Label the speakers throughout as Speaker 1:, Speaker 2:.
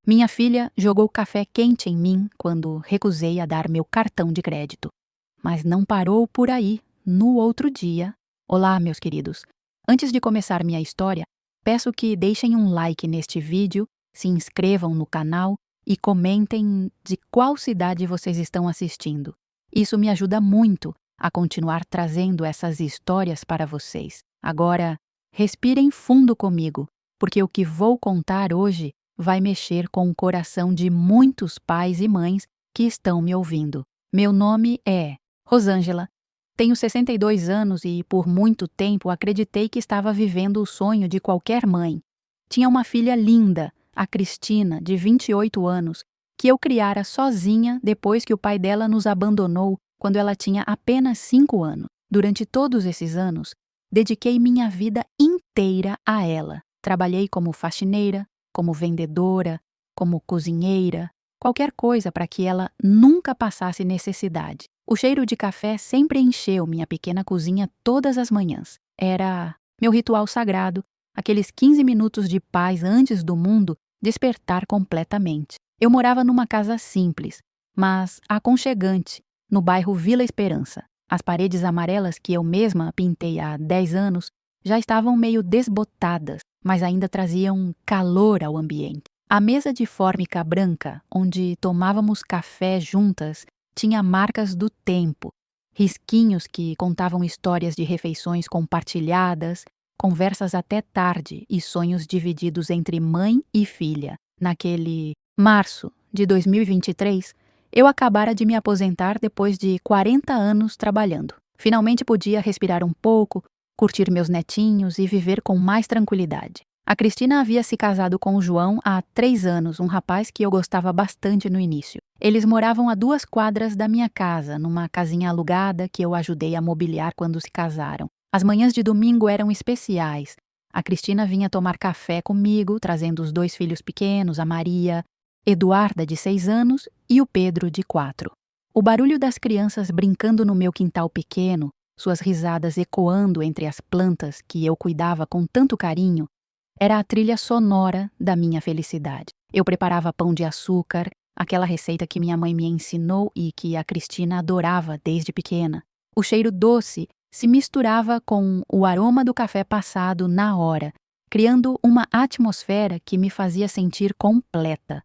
Speaker 1: Minha filha jogou café quente em mim quando recusei a dar meu cartão de crédito. Mas não parou por aí. No outro dia... Olá, meus queridos. Antes de começar minha história, peço que deixem um like neste vídeo, se inscrevam no canal e comentem de qual cidade vocês estão assistindo. Isso me ajuda muito a continuar trazendo essas histórias para vocês. Agora, respirem fundo comigo, porque o que vou contar hoje vai mexer com o coração de muitos pais e mães que estão me ouvindo. Meu nome é Rosângela. Tenho 62 anos e, por muito tempo, acreditei que estava vivendo o sonho de qualquer mãe. Tinha uma filha linda, a Cristina, de 28 anos, que eu criara sozinha depois que o pai dela nos abandonou quando ela tinha apenas 5 anos. Durante todos esses anos, dediquei minha vida inteira a ela. Trabalhei como faxineira, como vendedora, como cozinheira, qualquer coisa para que ela nunca passasse necessidade. O cheiro de café sempre encheu minha pequena cozinha todas as manhãs. Era meu ritual sagrado, aqueles 15 minutos de paz antes do mundo despertar completamente. Eu morava numa casa simples, mas aconchegante, no bairro Vila Esperança. As paredes amarelas que eu mesma pintei há 10 anos já estavam meio desbotadas, mas ainda traziam calor ao ambiente. A mesa de fórmica branca, onde tomávamos café juntas, tinha marcas do tempo, risquinhos que contavam histórias de refeições compartilhadas, conversas até tarde e sonhos divididos entre mãe e filha. Naquele março de 2023, eu acabara de me aposentar depois de 40 anos trabalhando. Finalmente podia respirar um pouco, curtir meus netinhos e viver com mais tranquilidade. A Cristina havia se casado com o João há 3 anos, um rapaz que eu gostava bastante no início. Eles moravam a 2 quadras da minha casa, numa casinha alugada que eu ajudei a mobiliar quando se casaram. As manhãs de domingo eram especiais. A Cristina vinha tomar café comigo, trazendo os 2 filhos pequenos, a Maria, Eduarda, de 6 anos, e o Pedro, de 4. O barulho das crianças brincando no meu quintal pequeno, suas risadas ecoando entre as plantas que eu cuidava com tanto carinho, era a trilha sonora da minha felicidade. Eu preparava pão de açúcar, aquela receita que minha mãe me ensinou e que a Cristina adorava desde pequena. O cheiro doce se misturava com o aroma do café passado na hora, criando uma atmosfera que me fazia sentir completa.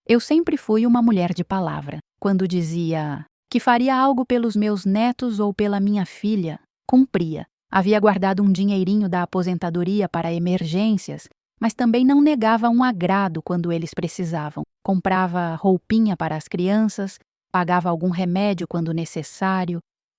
Speaker 1: Eu sempre fui uma mulher de palavra. Quando dizia que faria algo pelos meus netos ou pela minha filha, cumpria. Havia guardado um dinheirinho da aposentadoria para emergências, mas também não negava um agrado quando eles precisavam. Comprava roupinha para as crianças, pagava algum remédio quando necessário,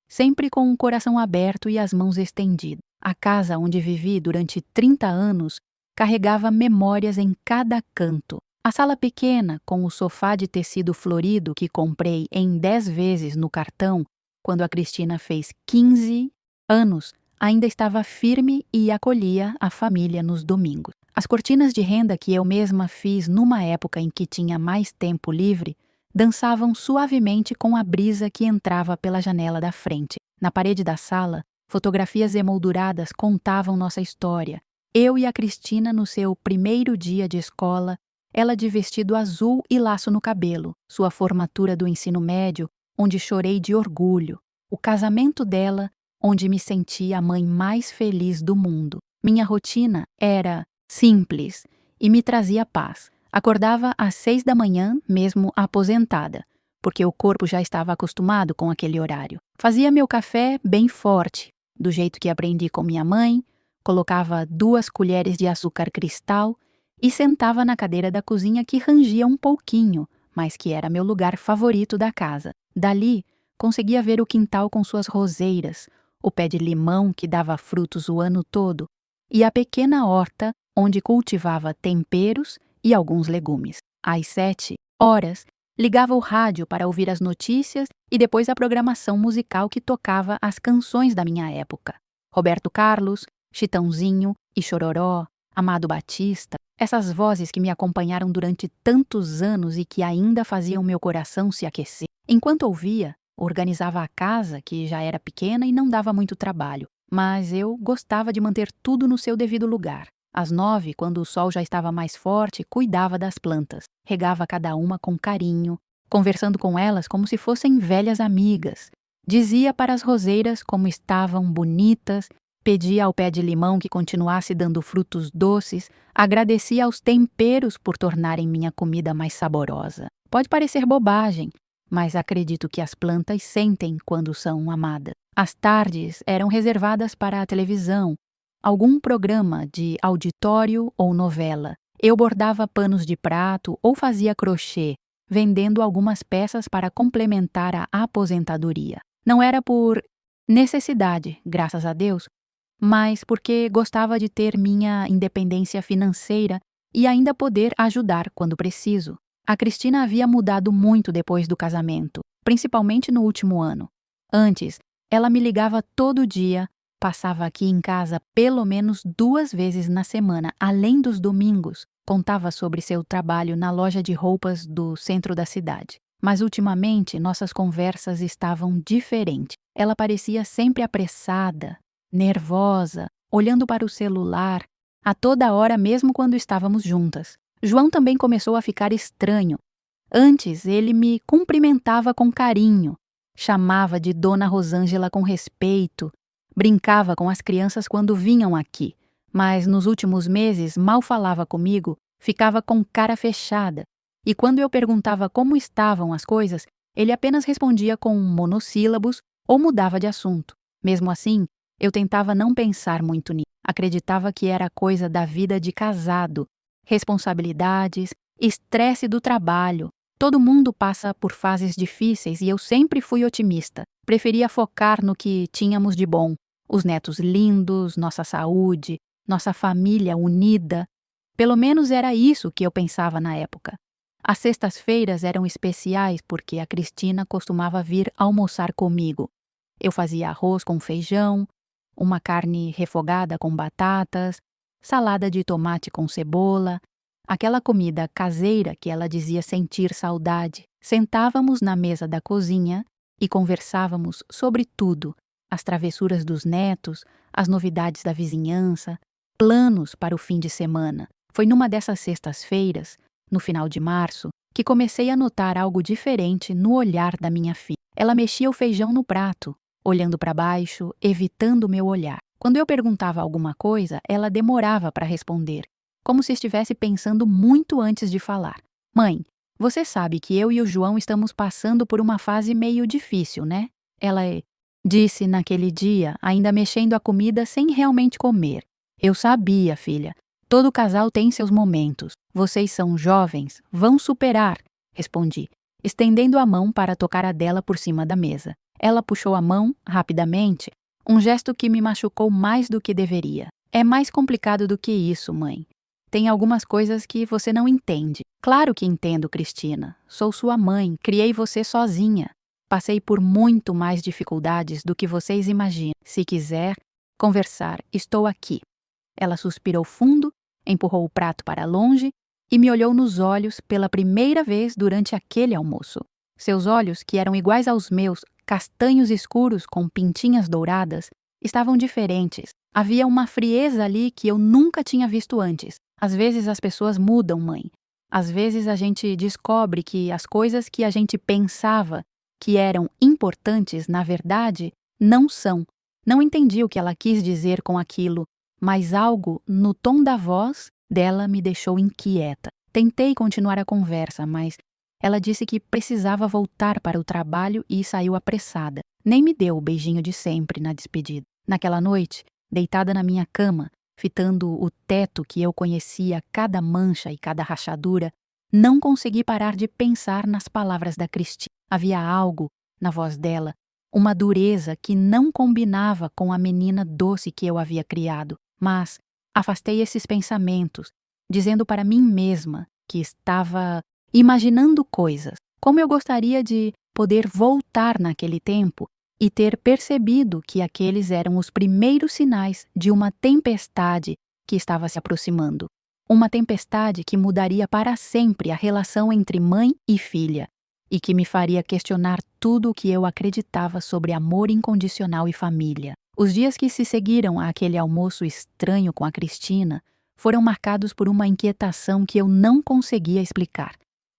Speaker 1: sempre com o coração aberto e as mãos estendidas. A casa onde vivi durante 30 anos carregava memórias em cada canto. A sala pequena, com o sofá de tecido florido que comprei em 10 vezes no cartão, quando a Cristina fez 15 anos, ainda estava firme e acolhia a família nos domingos. As cortinas de renda que eu mesma fiz numa época em que tinha mais tempo livre dançavam suavemente com a brisa que entrava pela janela da frente. Na parede da sala, fotografias emolduradas contavam nossa história. Eu e a Cristina no seu primeiro dia de escola, ela de vestido azul e laço no cabelo, sua formatura do ensino médio, onde chorei de orgulho, o casamento dela, onde me senti a mãe mais feliz do mundo. Minha rotina era simples e me trazia paz. Acordava às 6 da manhã, mesmo aposentada, porque o corpo já estava acostumado com aquele horário. Fazia meu café bem forte, do jeito que aprendi com minha mãe, colocava 2 colheres de açúcar cristal e sentava na cadeira da cozinha que rangia um pouquinho, mas que era meu lugar favorito da casa. Dali, conseguia ver o quintal com suas roseiras, o pé de limão que dava frutos o ano todo, e a pequena horta onde cultivava temperos e alguns legumes. Às 7 horas, ligava o rádio para ouvir as notícias e depois a programação musical que tocava as canções da minha época. Roberto Carlos, Chitãozinho e Chororó, Amado Batista, essas vozes que me acompanharam durante tantos anos e que ainda faziam meu coração se aquecer. Enquanto ouvia, organizava a casa, que já era pequena e não dava muito trabalho, mas eu gostava de manter tudo no seu devido lugar. Às 9, quando o sol já estava mais forte, cuidava das plantas, regava cada uma com carinho, conversando com elas como se fossem velhas amigas. Dizia para as roseiras como estavam bonitas, pedia ao pé de limão que continuasse dando frutos doces, agradecia aos temperos por tornarem minha comida mais saborosa. Pode parecer bobagem, mas acredito que as plantas sentem quando são amadas. As tardes eram reservadas para a televisão, algum programa de auditório ou novela. Eu bordava panos de prato ou fazia crochê, vendendo algumas peças para complementar a aposentadoria. Não era por necessidade, graças a Deus, mas porque gostava de ter minha independência financeira e ainda poder ajudar quando preciso. A Cristina havia mudado muito depois do casamento, principalmente no último ano. Antes, ela me ligava todo dia, passava aqui em casa pelo menos 2 vezes na semana, além dos domingos. Contava sobre seu trabalho na loja de roupas do centro da cidade. Mas ultimamente nossas conversas estavam diferentes. Ela parecia sempre apressada, nervosa, olhando para o celular, a toda hora mesmo quando estávamos juntas. João também começou a ficar estranho. Antes ele me cumprimentava com carinho, chamava de Dona Rosângela com respeito, brincava com as crianças quando vinham aqui, mas nos últimos meses mal falava comigo, ficava com cara fechada, e quando eu perguntava como estavam as coisas, ele apenas respondia com monossílabos ou mudava de assunto. Mesmo assim, eu tentava não pensar muito nisso. Acreditava que era coisa da vida de casado, responsabilidades, estresse do trabalho. Todo mundo passa por fases difíceis e eu sempre fui otimista. Preferia focar no que tínhamos de bom. Os netos lindos, nossa saúde, nossa família unida. Pelo menos era isso que eu pensava na época. As sextas-feiras eram especiais porque a Cristina costumava vir almoçar comigo. Eu fazia arroz com feijão, uma carne refogada com batatas, salada de tomate com cebola, aquela comida caseira que ela dizia sentir saudade. Sentávamos na mesa da cozinha e conversávamos sobre tudo, as travessuras dos netos, as novidades da vizinhança, planos para o fim de semana. Foi numa dessas sextas-feiras, no final de março, que comecei a notar algo diferente no olhar da minha filha. Ela mexia o feijão no prato, olhando para baixo, evitando meu olhar. Quando eu perguntava alguma coisa, ela demorava para responder, como se estivesse pensando muito antes de falar. Mãe, você sabe que eu e o João estamos passando por uma fase meio difícil, né? Ela disse naquele dia, ainda mexendo a comida sem realmente comer. Eu sabia, filha. Todo casal tem seus momentos. Vocês são jovens, vão superar, respondi, estendendo a mão para tocar a dela por cima da mesa. Ela puxou a mão, rapidamente, um gesto que me machucou mais do que deveria. É mais complicado do que isso, mãe. Tem algumas coisas que você não entende. Claro que entendo, Cristina. Sou sua mãe, criei você sozinha. Passei por muito mais dificuldades do que vocês imaginam. Se quiser conversar, estou aqui. Ela suspirou fundo, empurrou o prato para longe e me olhou nos olhos pela primeira vez durante aquele almoço. Seus olhos, que eram iguais aos meus, castanhos escuros com pintinhas douradas, estavam diferentes. Havia uma frieza ali que eu nunca tinha visto antes. Às vezes as pessoas mudam, mãe. Às vezes a gente descobre que as coisas que a gente pensava que eram importantes, na verdade, não são. Não entendi o que ela quis dizer com aquilo, mas algo no tom da voz dela me deixou inquieta. Tentei continuar a conversa, mas ela disse que precisava voltar para o trabalho e saiu apressada. Nem me deu o beijinho de sempre na despedida. Naquela noite, deitada na minha cama, fitando o teto que eu conhecia cada mancha e cada rachadura, não consegui parar de pensar nas palavras da Cristina. Havia algo na voz dela, uma dureza que não combinava com a menina doce que eu havia criado. Mas afastei esses pensamentos, dizendo para mim mesma que estava imaginando coisas. Como eu gostaria de poder voltar naquele tempo e ter percebido que aqueles eram os primeiros sinais de uma tempestade que estava se aproximando. Uma tempestade que mudaria para sempre a relação entre mãe e filha e que me faria questionar tudo o que eu acreditava sobre amor incondicional e família. Os dias que se seguiram àquele almoço estranho com a Cristina foram marcados por uma inquietação que eu não conseguia explicar.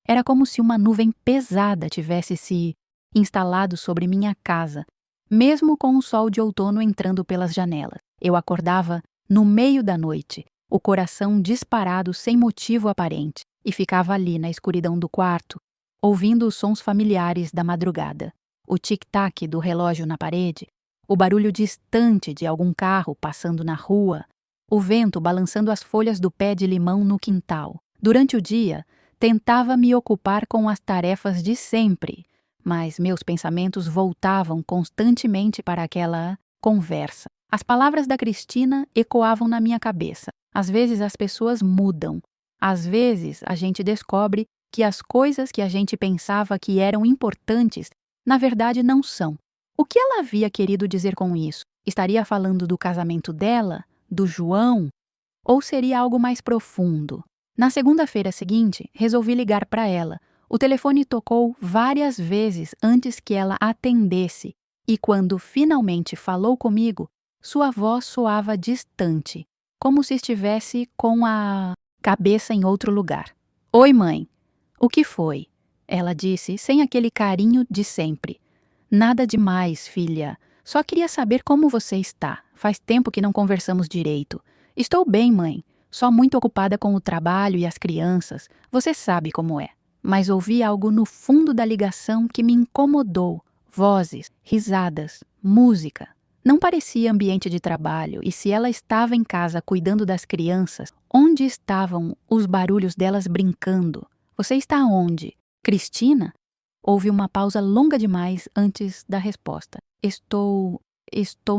Speaker 1: Era como se uma nuvem pesada tivesse se instalado sobre minha casa, mesmo com o sol de outono entrando pelas janelas. Eu acordava no meio da noite, o coração disparado sem motivo aparente, e ficava ali na escuridão do quarto, ouvindo os sons familiares da madrugada, o tic-tac do relógio na parede, o barulho distante de algum carro passando na rua, o vento balançando as folhas do pé de limão no quintal. Durante o dia, tentava me ocupar com as tarefas de sempre, mas meus pensamentos voltavam constantemente para aquela conversa. As palavras da Cristina ecoavam na minha cabeça. Às vezes as pessoas mudam. Às vezes a gente descobre que as coisas que a gente pensava que eram importantes, na verdade não são. O que ela havia querido dizer com isso? Estaria falando do casamento dela? Do João? Ou seria algo mais profundo? Na segunda-feira seguinte, resolvi ligar para ela. O telefone tocou várias vezes antes que ela atendesse, e quando finalmente falou comigo, sua voz soava distante, como se estivesse com a cabeça em outro lugar. Oi, mãe. O que foi? Ela disse, sem aquele carinho de sempre. Nada demais, filha. Só queria saber como você está. Faz tempo que não conversamos direito. Estou bem, mãe. Só muito ocupada com o trabalho e as crianças. Você sabe como é. Mas ouvi algo no fundo da ligação que me incomodou. Vozes, risadas, música. Não parecia ambiente de trabalho, e se ela estava em casa cuidando das crianças, onde estavam os barulhos delas brincando? Você está onde? Cristina? Houve uma pausa longa demais antes da resposta. Estou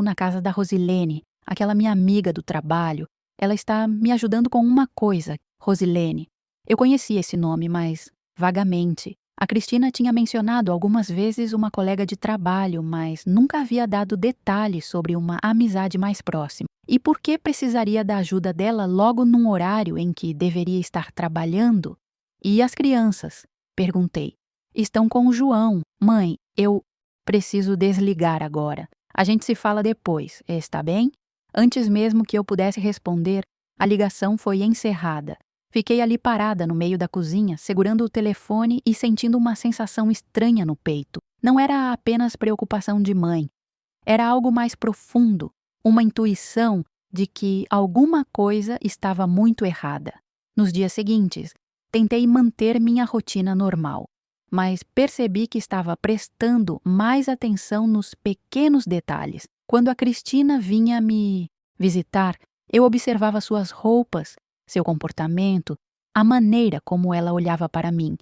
Speaker 1: na casa da Rosilene, aquela minha amiga do trabalho. Ela está me ajudando com uma coisa, Rosilene. Eu conhecia esse nome, mas vagamente. A Cristina tinha mencionado algumas vezes uma colega de trabalho, mas nunca havia dado detalhes sobre uma amizade mais próxima. E por que precisaria da ajuda dela logo num horário em que deveria estar trabalhando? E as crianças? Perguntei. Estão com o João. Mãe, eu preciso desligar agora. A gente se fala depois, está bem? Antes mesmo que eu pudesse responder, a ligação foi encerrada. Fiquei ali parada no meio da cozinha, segurando o telefone e sentindo uma sensação estranha no peito. Não era apenas preocupação de mãe. Era algo mais profundo, uma intuição de que alguma coisa estava muito errada. Nos dias seguintes, tentei manter minha rotina normal, mas percebi que estava prestando mais atenção nos pequenos detalhes. Quando a Cristina vinha me visitar, eu observava suas roupas, seu comportamento, a maneira como ela olhava para mim.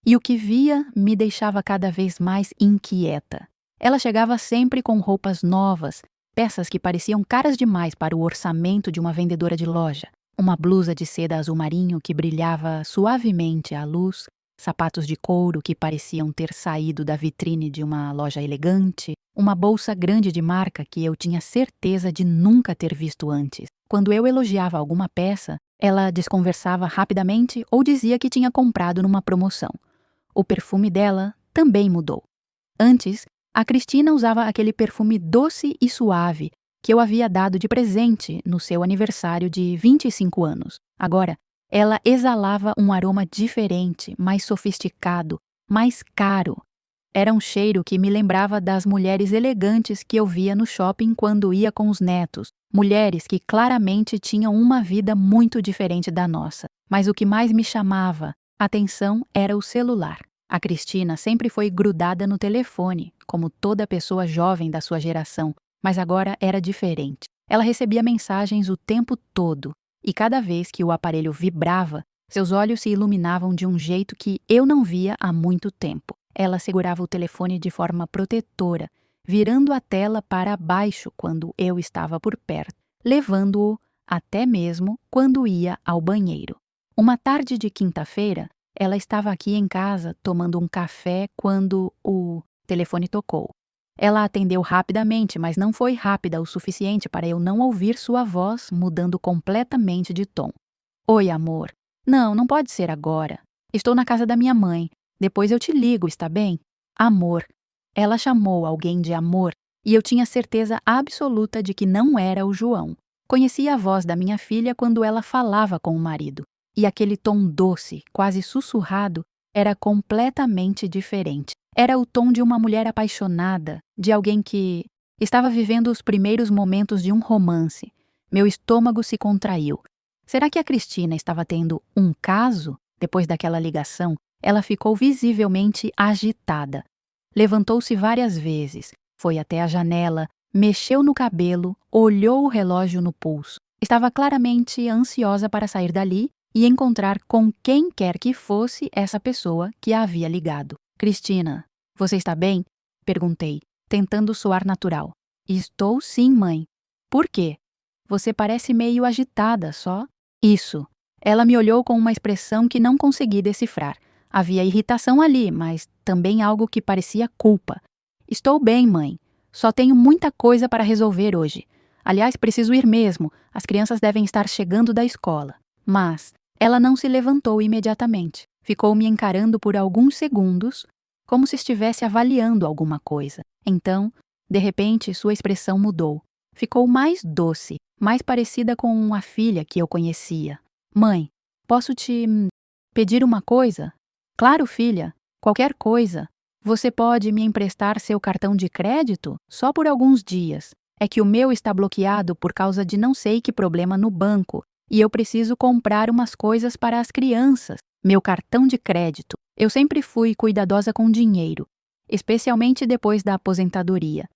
Speaker 1: E o que via me deixava cada vez mais inquieta. Ela chegava sempre com roupas novas, peças que pareciam caras demais para o orçamento de uma vendedora de loja. Uma blusa de seda azul marinho que brilhava suavemente à luz, sapatos de couro que pareciam ter saído da vitrine de uma loja elegante, uma bolsa grande de marca que eu tinha certeza de nunca ter visto antes. Quando eu elogiava alguma peça, ela desconversava rapidamente ou dizia que tinha comprado numa promoção. O perfume dela também mudou. Antes, a Cristina usava aquele perfume doce e suave que eu havia dado de presente no seu aniversário de 25 anos. Agora, ela exalava um aroma diferente, mais sofisticado, mais caro. Era um cheiro que me lembrava das mulheres elegantes que eu via no shopping quando ia com os netos. Mulheres que claramente tinham uma vida muito diferente da nossa. Mas o que mais me chamava a atenção era o celular. A Cristina sempre foi grudada no telefone, como toda pessoa jovem da sua geração, mas agora era diferente. Ela recebia mensagens o tempo todo, e cada vez que o aparelho vibrava, seus olhos se iluminavam de um jeito que eu não via há muito tempo. Ela segurava o telefone de forma protetora, virando a tela para baixo quando eu estava por perto, levando-o até mesmo quando ia ao banheiro. Uma tarde de quinta-feira, ela estava aqui em casa tomando um café quando o telefone tocou. Ela atendeu rapidamente, mas não foi rápida o suficiente para eu não ouvir sua voz mudando completamente de tom. Oi, amor. Não pode ser agora. Estou na casa da minha mãe. Depois eu te ligo, está bem? Amor. Ela chamou alguém de amor e eu tinha certeza absoluta de que não era o João. Conhecia a voz da minha filha quando ela falava com o marido, e aquele tom doce, quase sussurrado, era completamente diferente. Era o tom de uma mulher apaixonada, de alguém que estava vivendo os primeiros momentos de um romance. Meu estômago se contraiu. Será que a Cristina estava tendo um caso? Depois daquela ligação, ela ficou visivelmente agitada. Levantou-se várias vezes, foi até a janela, mexeu no cabelo, olhou o relógio no pulso. Estava claramente ansiosa para sair dali e encontrar com quem quer que fosse essa pessoa que a havia ligado. Cristina, você está bem? Perguntei, tentando soar natural. Estou sim, mãe. Por quê? Você parece meio agitada, só? Isso. Ela me olhou com uma expressão que não consegui decifrar. Havia irritação ali, mas também algo que parecia culpa. Estou bem, mãe. Só tenho muita coisa para resolver hoje. Aliás, preciso ir mesmo. As crianças devem estar chegando da escola. Mas ela não se levantou imediatamente. Ficou me encarando por alguns segundos, como se estivesse avaliando alguma coisa. Então, de repente, sua expressão mudou. Ficou mais doce, mais parecida com a filha que eu conhecia. Mãe, posso te pedir uma coisa? Claro, filha, qualquer coisa. Você pode me emprestar seu cartão de crédito? Só por alguns dias. É que o meu está bloqueado por causa de não sei que problema no banco e eu preciso comprar umas coisas para as crianças. Meu cartão de crédito. Eu sempre fui cuidadosa com dinheiro, especialmente depois da aposentadoria.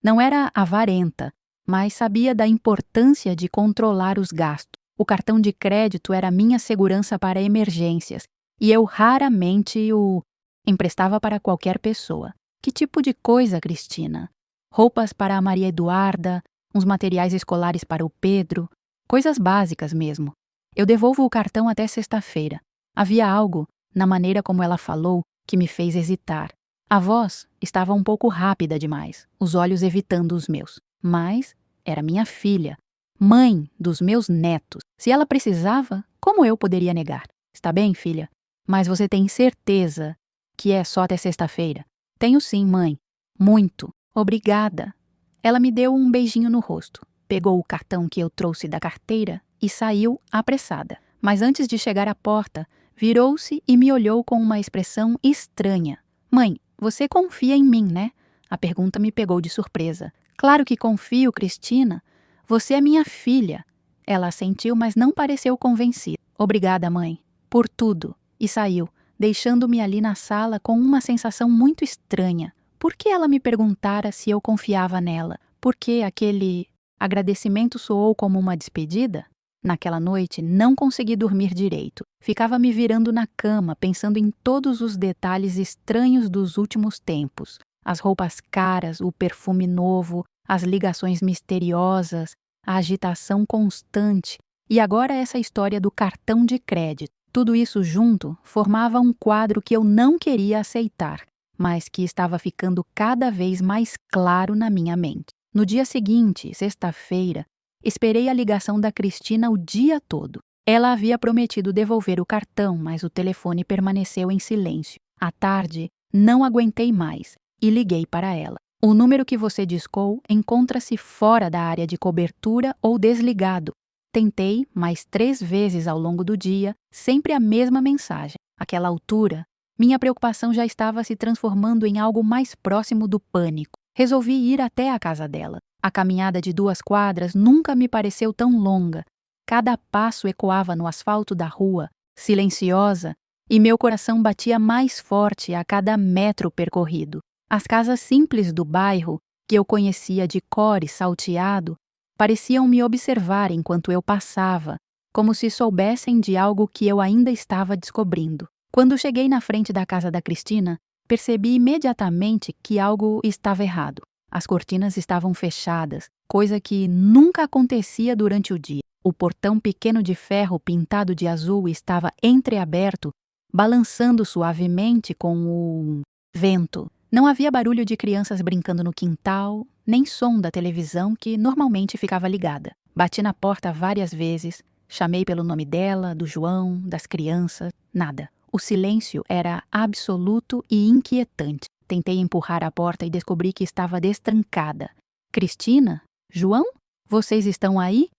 Speaker 1: Não era avarenta, mas sabia da importância de controlar os gastos. O cartão de crédito era minha segurança para emergências e eu raramente o emprestava para qualquer pessoa. Que tipo de coisa, Cristina? Roupas para a Maria Eduarda, uns materiais escolares para o Pedro, coisas básicas mesmo. Eu devolvo o cartão até sexta-feira. Havia algo, na maneira como ela falou, que me fez hesitar. A voz estava um pouco rápida demais, os olhos evitando os meus. Mas era minha filha, mãe dos meus netos. Se ela precisava, como eu poderia negar? Está bem, filha? Mas você tem certeza que é só até sexta-feira? Tenho sim, mãe. Muito. Obrigada. Ela me deu um beijinho no rosto, pegou o cartão que eu trouxe da carteira e saiu apressada. Mas antes de chegar à porta, virou-se e me olhou com uma expressão estranha. Mãe, você confia em mim, né? A pergunta me pegou de surpresa. Claro que confio, Cristina. Você é minha filha. Ela assentiu, mas não pareceu convencida. Obrigada, mãe, por tudo. E saiu, deixando-me ali na sala com uma sensação muito estranha. Por que ela me perguntara se eu confiava nela? Por que aquele agradecimento soou como uma despedida? Naquela noite, não consegui dormir direito. Ficava me virando na cama, pensando em todos os detalhes estranhos dos últimos tempos. As roupas caras, o perfume novo, as ligações misteriosas, a agitação constante. E agora essa história do cartão de crédito. Tudo isso junto formava um quadro que eu não queria aceitar, mas que estava ficando cada vez mais claro na minha mente. No dia seguinte, sexta-feira, esperei a ligação da Cristina o dia todo. Ela havia prometido devolver o cartão, mas o telefone permaneceu em silêncio. À tarde, não aguentei mais e liguei para ela. O número que você discou encontra-se fora da área de cobertura ou desligado. Tentei mais 3 vezes ao longo do dia, sempre a mesma mensagem. Àquela altura, minha preocupação já estava se transformando em algo mais próximo do pânico. Resolvi ir até a casa dela. A caminhada de 2 quadras nunca me pareceu tão longa. Cada passo ecoava no asfalto da rua, silenciosa, e meu coração batia mais forte a cada metro percorrido. As casas simples do bairro, que eu conhecia de cor e salteado, pareciam me observar enquanto eu passava, como se soubessem de algo que eu ainda estava descobrindo. Quando cheguei na frente da casa da Cristina, percebi imediatamente que algo estava errado. As cortinas estavam fechadas, coisa que nunca acontecia durante o dia. O portão pequeno de ferro pintado de azul estava entreaberto, balançando suavemente com o vento. Não havia barulho de crianças brincando no quintal, nem som da televisão que normalmente ficava ligada. Bati na porta várias vezes, chamei pelo nome dela, do João, das crianças, nada. O silêncio era absoluto e inquietante. Tentei empurrar a porta e descobri que estava destrancada. Cristina? João? Vocês estão aí?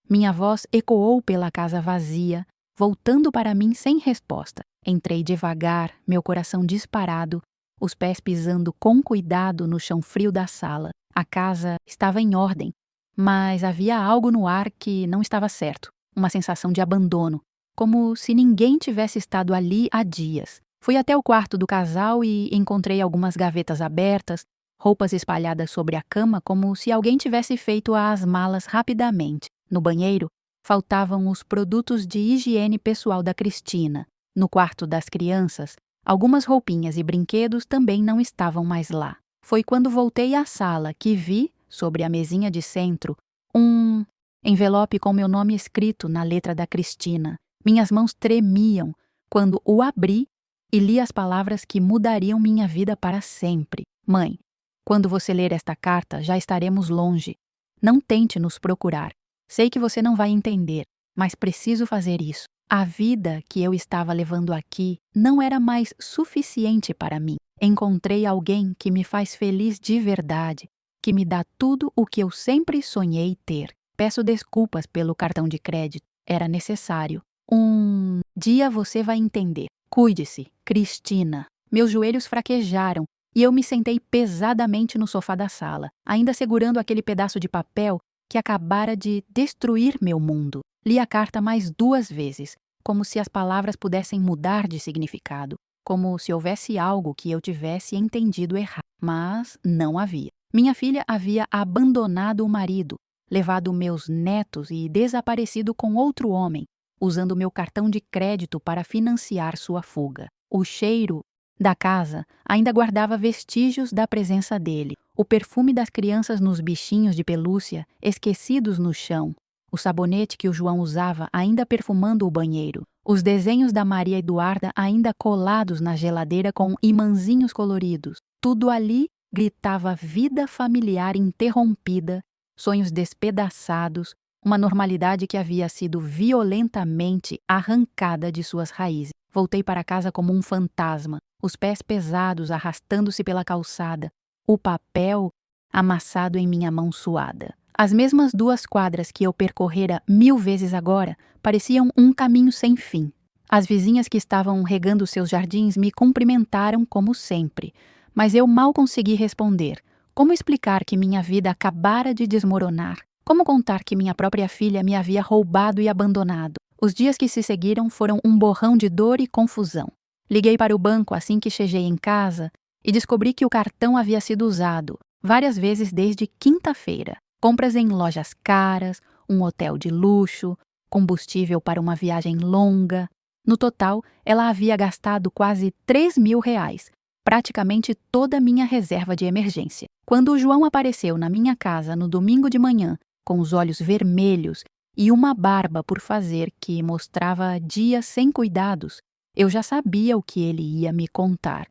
Speaker 1: Minha voz ecoou pela casa vazia, voltando para mim sem resposta. Entrei devagar, meu coração disparado, os pés pisando com cuidado no chão frio da sala. A casa estava em ordem, mas havia algo no ar que não estava certo. Uma sensação de abandono, como se ninguém tivesse estado ali há dias. Fui até o quarto do casal e encontrei algumas gavetas abertas, roupas espalhadas sobre a cama como se alguém tivesse feito as malas rapidamente. No banheiro, faltavam os produtos de higiene pessoal da Cristina. No quarto das crianças, algumas roupinhas e brinquedos também não estavam mais lá. Foi quando voltei à sala que vi, sobre a mesinha de centro, um envelope com meu nome escrito na letra da Cristina. Minhas mãos tremiam quando o abri e li as palavras que mudariam minha vida para sempre. Mãe, quando você ler esta carta, já estaremos longe. Não tente nos procurar. Sei que você não vai entender, mas preciso fazer isso. A vida que eu estava levando aqui não era mais suficiente para mim. Encontrei alguém que me faz feliz de verdade, que me dá tudo o que eu sempre sonhei ter. Peço desculpas pelo cartão de crédito. Era necessário. Um dia você vai entender. Cuide-se, Cristina. Meus joelhos fraquejaram e eu me sentei pesadamente no sofá da sala, ainda segurando aquele pedaço de papel que acabara de destruir meu mundo. Li a carta mais 2 vezes, como se as palavras pudessem mudar de significado, como se houvesse algo que eu tivesse entendido errado. Mas não havia. Minha filha havia abandonado o marido, levado meus netos e desaparecido com outro homem, usando meu cartão de crédito para financiar sua fuga. O cheiro da casa ainda guardava vestígios da presença dele. O perfume das crianças nos bichinhos de pelúcia esquecidos no chão. O sabonete que o João usava ainda perfumando o banheiro. Os desenhos da Maria Eduarda ainda colados na geladeira com imãzinhos coloridos. Tudo ali gritava vida familiar interrompida, sonhos despedaçados, uma normalidade que havia sido violentamente arrancada de suas raízes. Voltei para casa como um fantasma, os pés pesados arrastando-se pela calçada, o papel amassado em minha mão suada. As mesmas 2 quadras que eu percorrera 1000 vezes agora pareciam um caminho sem fim. As vizinhas que estavam regando seus jardins me cumprimentaram como sempre, mas eu mal consegui responder. Como explicar que minha vida acabara de desmoronar? Como contar que minha própria filha me havia roubado e abandonado? Os dias que se seguiram foram um borrão de dor e confusão. Liguei para o banco assim que cheguei em casa e descobri que o cartão havia sido usado várias vezes desde quinta-feira. Compras em lojas caras, um hotel de luxo, combustível para uma viagem longa. No total, ela havia gastado quase 3.000 reais, praticamente toda a minha reserva de emergência. Quando o João apareceu na minha casa no domingo de manhã, com os olhos vermelhos e uma barba por fazer que mostrava dias sem cuidados, eu já sabia o que ele ia me contar.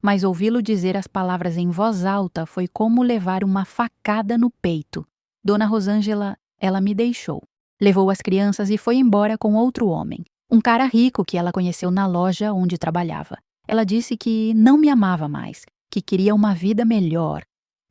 Speaker 1: Mas ouvi-lo dizer as palavras em voz alta foi como levar uma facada no peito. Dona Rosângela, ela me deixou. Levou as crianças e foi embora com outro homem, um cara rico que ela conheceu na loja onde trabalhava. Ela disse que não me amava mais, que queria uma vida melhor.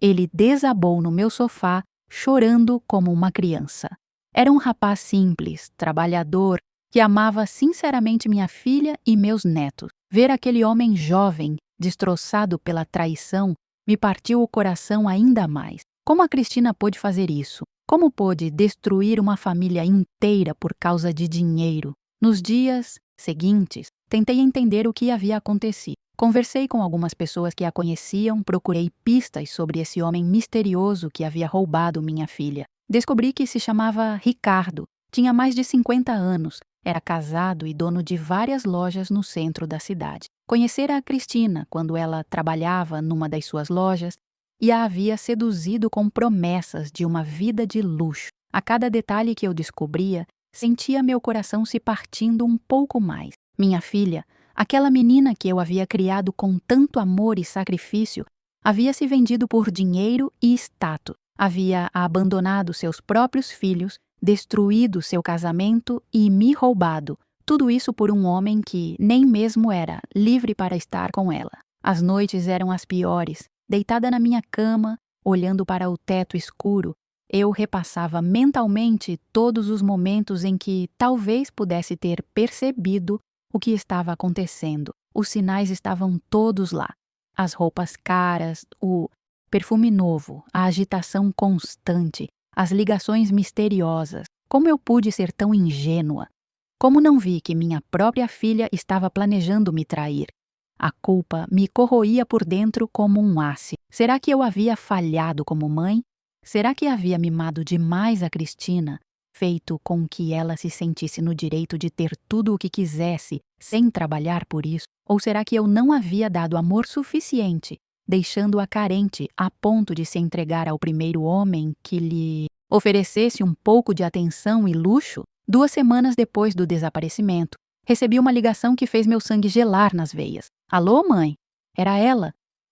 Speaker 1: Ele desabou no meu sofá, chorando como uma criança. Era um rapaz simples, trabalhador, que amava sinceramente minha filha e meus netos. Ver aquele homem jovem, destroçado pela traição, me partiu o coração ainda mais. Como a Cristina pôde fazer isso? Como pôde destruir uma família inteira por causa de dinheiro? Nos dias seguintes, tentei entender o que havia acontecido. Conversei com algumas pessoas que a conheciam, procurei pistas sobre esse homem misterioso que havia roubado minha filha. Descobri que se chamava Ricardo, tinha mais de 50 anos, era casado e dono de várias lojas no centro da cidade. Conhecera a Cristina quando ela trabalhava numa das suas lojas e a havia seduzido com promessas de uma vida de luxo. A cada detalhe que eu descobria, sentia meu coração se partindo um pouco mais. Minha filha, aquela menina que eu havia criado com tanto amor e sacrifício, havia se vendido por dinheiro e status. Havia abandonado seus próprios filhos, destruído seu casamento e me roubado. Tudo isso por um homem que nem mesmo era livre para estar com ela. As noites eram as piores. Deitada na minha cama, olhando para o teto escuro, Eu repassava mentalmente todos os momentos em que talvez pudesse ter percebido o que estava acontecendo. Os sinais estavam todos lá. As roupas caras, o perfume novo, a agitação constante, as ligações misteriosas. Como eu pude ser tão ingênua? Como não vi que minha própria filha estava planejando me trair? A culpa me corroía por dentro como um ácido. Será que eu havia falhado como mãe? Será que havia mimado demais a Cristina, feito com que ela se sentisse no direito de ter tudo o que quisesse, sem trabalhar por isso? Ou será que eu não havia dado amor suficiente, deixando-a carente a ponto de se entregar ao primeiro homem que lhe oferecesse um pouco de atenção e luxo? 2 semanas depois do desaparecimento, recebi uma ligação que fez meu sangue gelar nas veias. Alô, mãe? Era ela.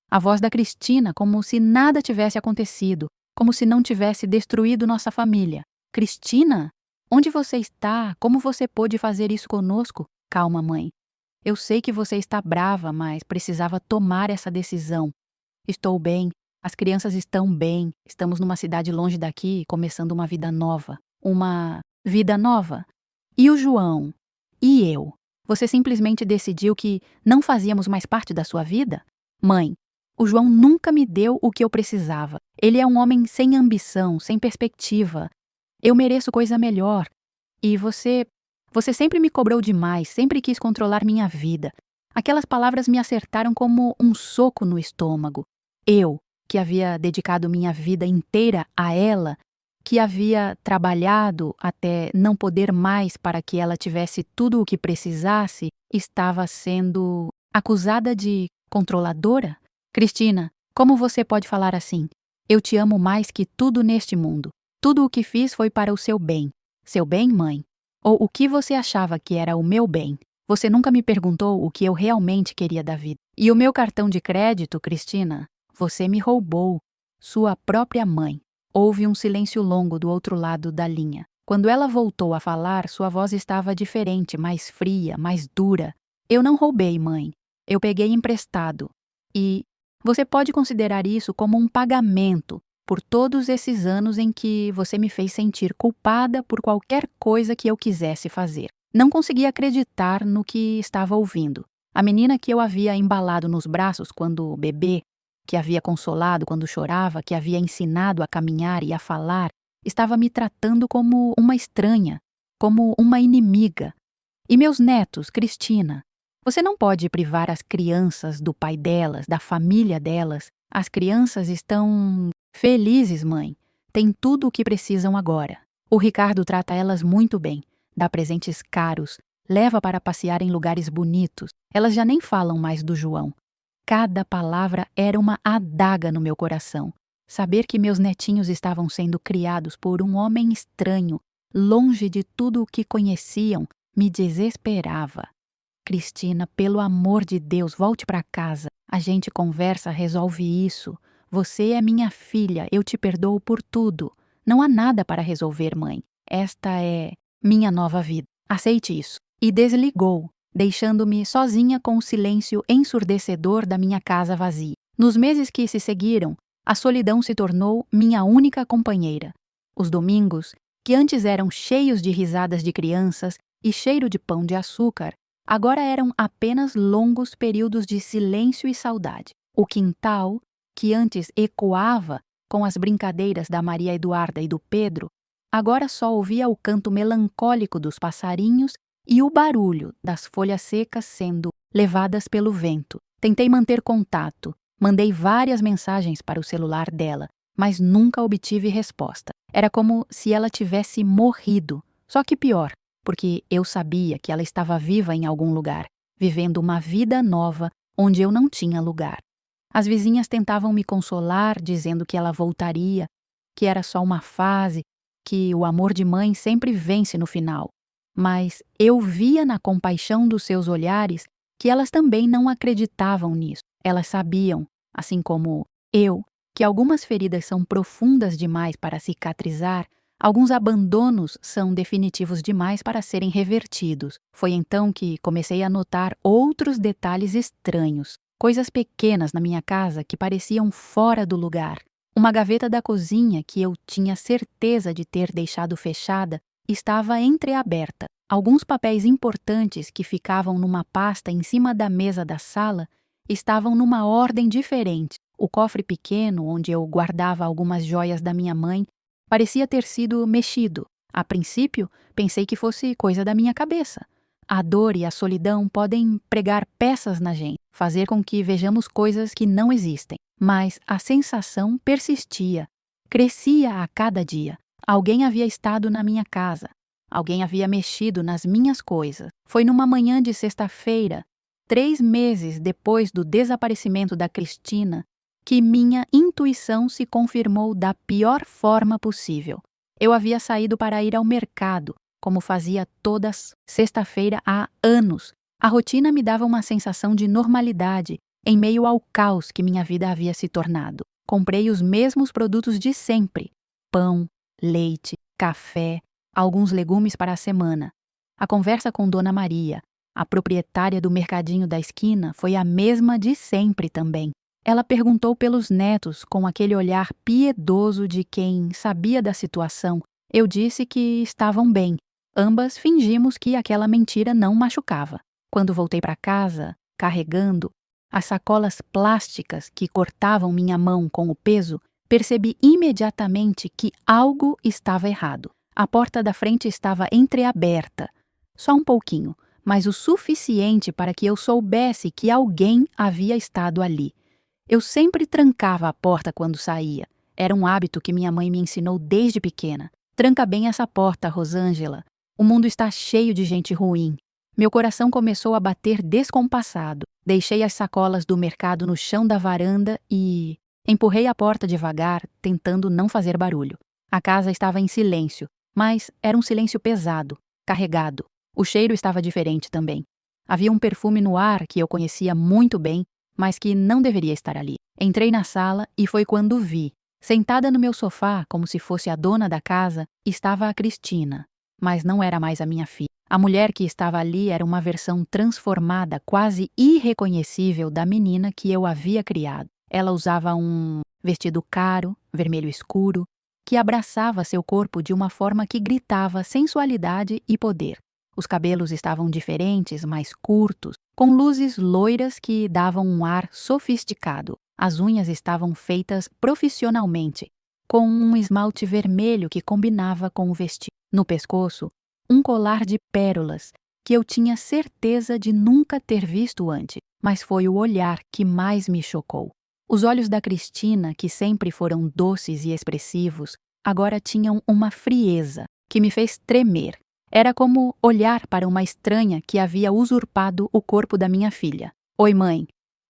Speaker 1: A voz da Cristina, como se nada tivesse acontecido, como se não tivesse destruído nossa família. Cristina? Onde você está? Como você pôde fazer isso conosco? Calma, mãe. Eu sei que você está brava, mas precisava tomar essa decisão. Estou bem. As crianças estão bem. Estamos numa cidade longe daqui, começando uma vida nova. Uma vida nova? E o João? E eu? Você simplesmente decidiu que não fazíamos mais parte da sua vida? Mãe, o João nunca me deu o que eu precisava. Ele é um homem sem ambição, sem perspectiva. Eu mereço coisa melhor. E você sempre me cobrou demais, sempre quis controlar minha vida. Aquelas palavras me acertaram como um soco no estômago. Eu, que havia dedicado minha vida inteira a ela, que havia trabalhado até não poder mais para que ela tivesse tudo o que precisasse, estava sendo acusada de controladora? Cristina, como você pode falar assim? Eu te amo mais que tudo neste mundo. Tudo o que fiz foi para o seu bem. Seu bem, mãe? Ou o que você achava que era o meu bem? Você nunca me perguntou o que eu realmente queria da vida. E o meu cartão de crédito, Cristina? Você me roubou. Sua própria mãe. Houve um silêncio longo do outro lado da linha. Quando ela voltou a falar, sua voz estava diferente, mais fria, mais dura. Eu não roubei, mãe. Eu peguei emprestado. E você pode considerar isso como um pagamento por todos esses anos em que você me fez sentir culpada por qualquer coisa que eu quisesse fazer. Não conseguia acreditar no que estava ouvindo. A menina que eu havia embalado nos braços quando bebê, que havia consolado quando chorava, que havia ensinado a caminhar e a falar, estava me tratando como uma estranha, como uma inimiga. E meus netos, Cristina? Você não pode privar as crianças do pai delas, da família delas. As crianças estão felizes, mãe. Têm tudo o que precisam agora. O Ricardo trata elas muito bem, dá presentes caros, leva para passear em lugares bonitos. Elas já nem falam mais do João. Cada palavra era uma adaga no meu coração. Saber que meus netinhos estavam sendo criados por um homem estranho, longe de tudo o que conheciam, me desesperava. Cristina, pelo amor de Deus, volte para casa. A gente conversa, resolve isso. Você é minha filha, eu te perdoo por tudo. Não há nada para resolver, mãe. Esta é minha nova vida. Aceite isso. E desligou, deixando-me sozinha com o silêncio ensurdecedor da minha casa vazia. Nos meses que se seguiram, a solidão se tornou minha única companheira. Os domingos, que antes eram cheios de risadas de crianças e cheiro de pão de açúcar, agora eram apenas longos períodos de silêncio e saudade. O quintal, que antes ecoava com as brincadeiras da Maria Eduarda e do Pedro, agora só ouvia o canto melancólico dos passarinhos e o barulho das folhas secas sendo levadas pelo vento. Tentei manter contato, mandei várias mensagens para o celular dela, mas nunca obtive resposta. Era como se ela tivesse morrido, só que pior, porque eu sabia que ela estava viva em algum lugar, vivendo uma vida nova onde eu não tinha lugar. As vizinhas tentavam me consolar, dizendo que ela voltaria, que era só uma fase, que o amor de mãe sempre vence no final. Mas eu via na compaixão dos seus olhares que elas também não acreditavam nisso. Elas sabiam, assim como eu, que algumas feridas são profundas demais para cicatrizar. Alguns abandonos são definitivos demais para serem revertidos. Foi então que comecei a notar outros detalhes estranhos, coisas pequenas na minha casa que pareciam fora do lugar. Uma gaveta da cozinha que eu tinha certeza de ter deixado fechada estava entreaberta. Alguns papéis importantes que ficavam numa pasta em cima da mesa da sala estavam numa ordem diferente. O cofre pequeno, onde eu guardava algumas joias da minha mãe, parecia ter sido mexido. A princípio, pensei que fosse coisa da minha cabeça. A dor e a solidão podem pregar peças na gente, fazer com que vejamos coisas que não existem. Mas a sensação persistia, crescia a cada dia. Alguém havia estado na minha casa. Alguém havia mexido nas minhas coisas. Foi numa manhã de sexta-feira, 3 meses depois do desaparecimento da Cristina, que minha intuição se confirmou da pior forma possível. Eu havia saído para ir ao mercado, como fazia toda sexta-feira há anos. A rotina me dava uma sensação de normalidade, em meio ao caos que minha vida havia se tornado. Comprei os mesmos produtos de sempre: pão, leite, café, alguns legumes para a semana. A conversa com Dona Maria, a proprietária do mercadinho da esquina, foi a mesma de sempre também. Ela perguntou pelos netos com aquele olhar piedoso de quem sabia da situação. Eu disse que estavam bem. Ambas fingimos que aquela mentira não machucava. Quando voltei para casa, carregando as sacolas plásticas que cortavam minha mão com o peso, percebi imediatamente que algo estava errado. A porta da frente estava entreaberta, só um pouquinho, mas o suficiente para que eu soubesse que alguém havia estado ali. Eu sempre trancava a porta quando saía. Era um hábito que minha mãe me ensinou desde pequena. Tranca bem essa porta, Rosângela. O mundo está cheio de gente ruim. Meu coração começou a bater descompassado. Deixei as sacolas do mercado no chão da varanda e empurrei a porta devagar, tentando não fazer barulho. A casa estava em silêncio, mas era um silêncio pesado, carregado. O cheiro estava diferente também. Havia um perfume no ar que eu conhecia muito bem, mas que não deveria estar ali. Entrei na sala e foi quando vi. Sentada no meu sofá, como se fosse a dona da casa, estava a Cristina. Mas não era mais a minha filha. A mulher que estava ali era uma versão transformada, quase irreconhecível, da menina que eu havia criado. Ela usava um vestido caro, vermelho escuro, que abraçava seu corpo de uma forma que gritava sensualidade e poder. Os cabelos estavam diferentes, mais curtos, com luzes loiras que davam um ar sofisticado. As unhas estavam feitas profissionalmente, com um esmalte vermelho que combinava com o vestido. No pescoço, um colar de pérolas, que eu tinha certeza de nunca ter visto antes, mas foi o olhar que mais me chocou. Os olhos da Cristina, que sempre foram doces e expressivos, agora tinham uma frieza que me fez tremer. Era como olhar para uma estranha que havia usurpado o corpo da minha filha. "Oi, mãe",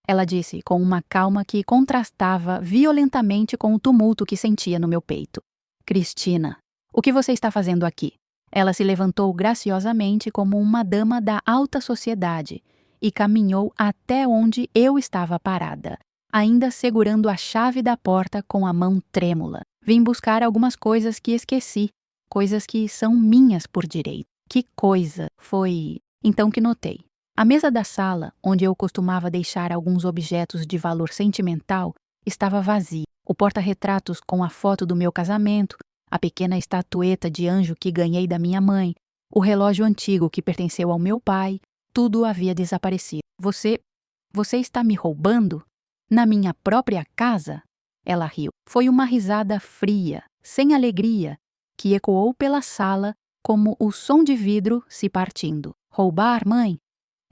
Speaker 1: ela disse com uma calma que contrastava violentamente com o tumulto que sentia no meu peito. "Cristina, o que você está fazendo aqui?" Ela se levantou graciosamente como uma dama da alta sociedade e caminhou até onde eu estava parada, ainda segurando a chave da porta com a mão trêmula. "Vim buscar algumas coisas que esqueci, coisas que são minhas por direito." Que coisa! Foi então que notei. A mesa da sala, onde eu costumava deixar alguns objetos de valor sentimental, estava vazia. O porta-retratos com a foto do meu casamento, a pequena estatueta de anjo que ganhei da minha mãe, o relógio antigo que pertenceu ao meu pai, tudo havia desaparecido. Você está me roubando? Na minha própria casa?" Ela riu. Foi uma risada fria, sem alegria, que ecoou pela sala como o som de vidro se partindo. "Roubar, mãe?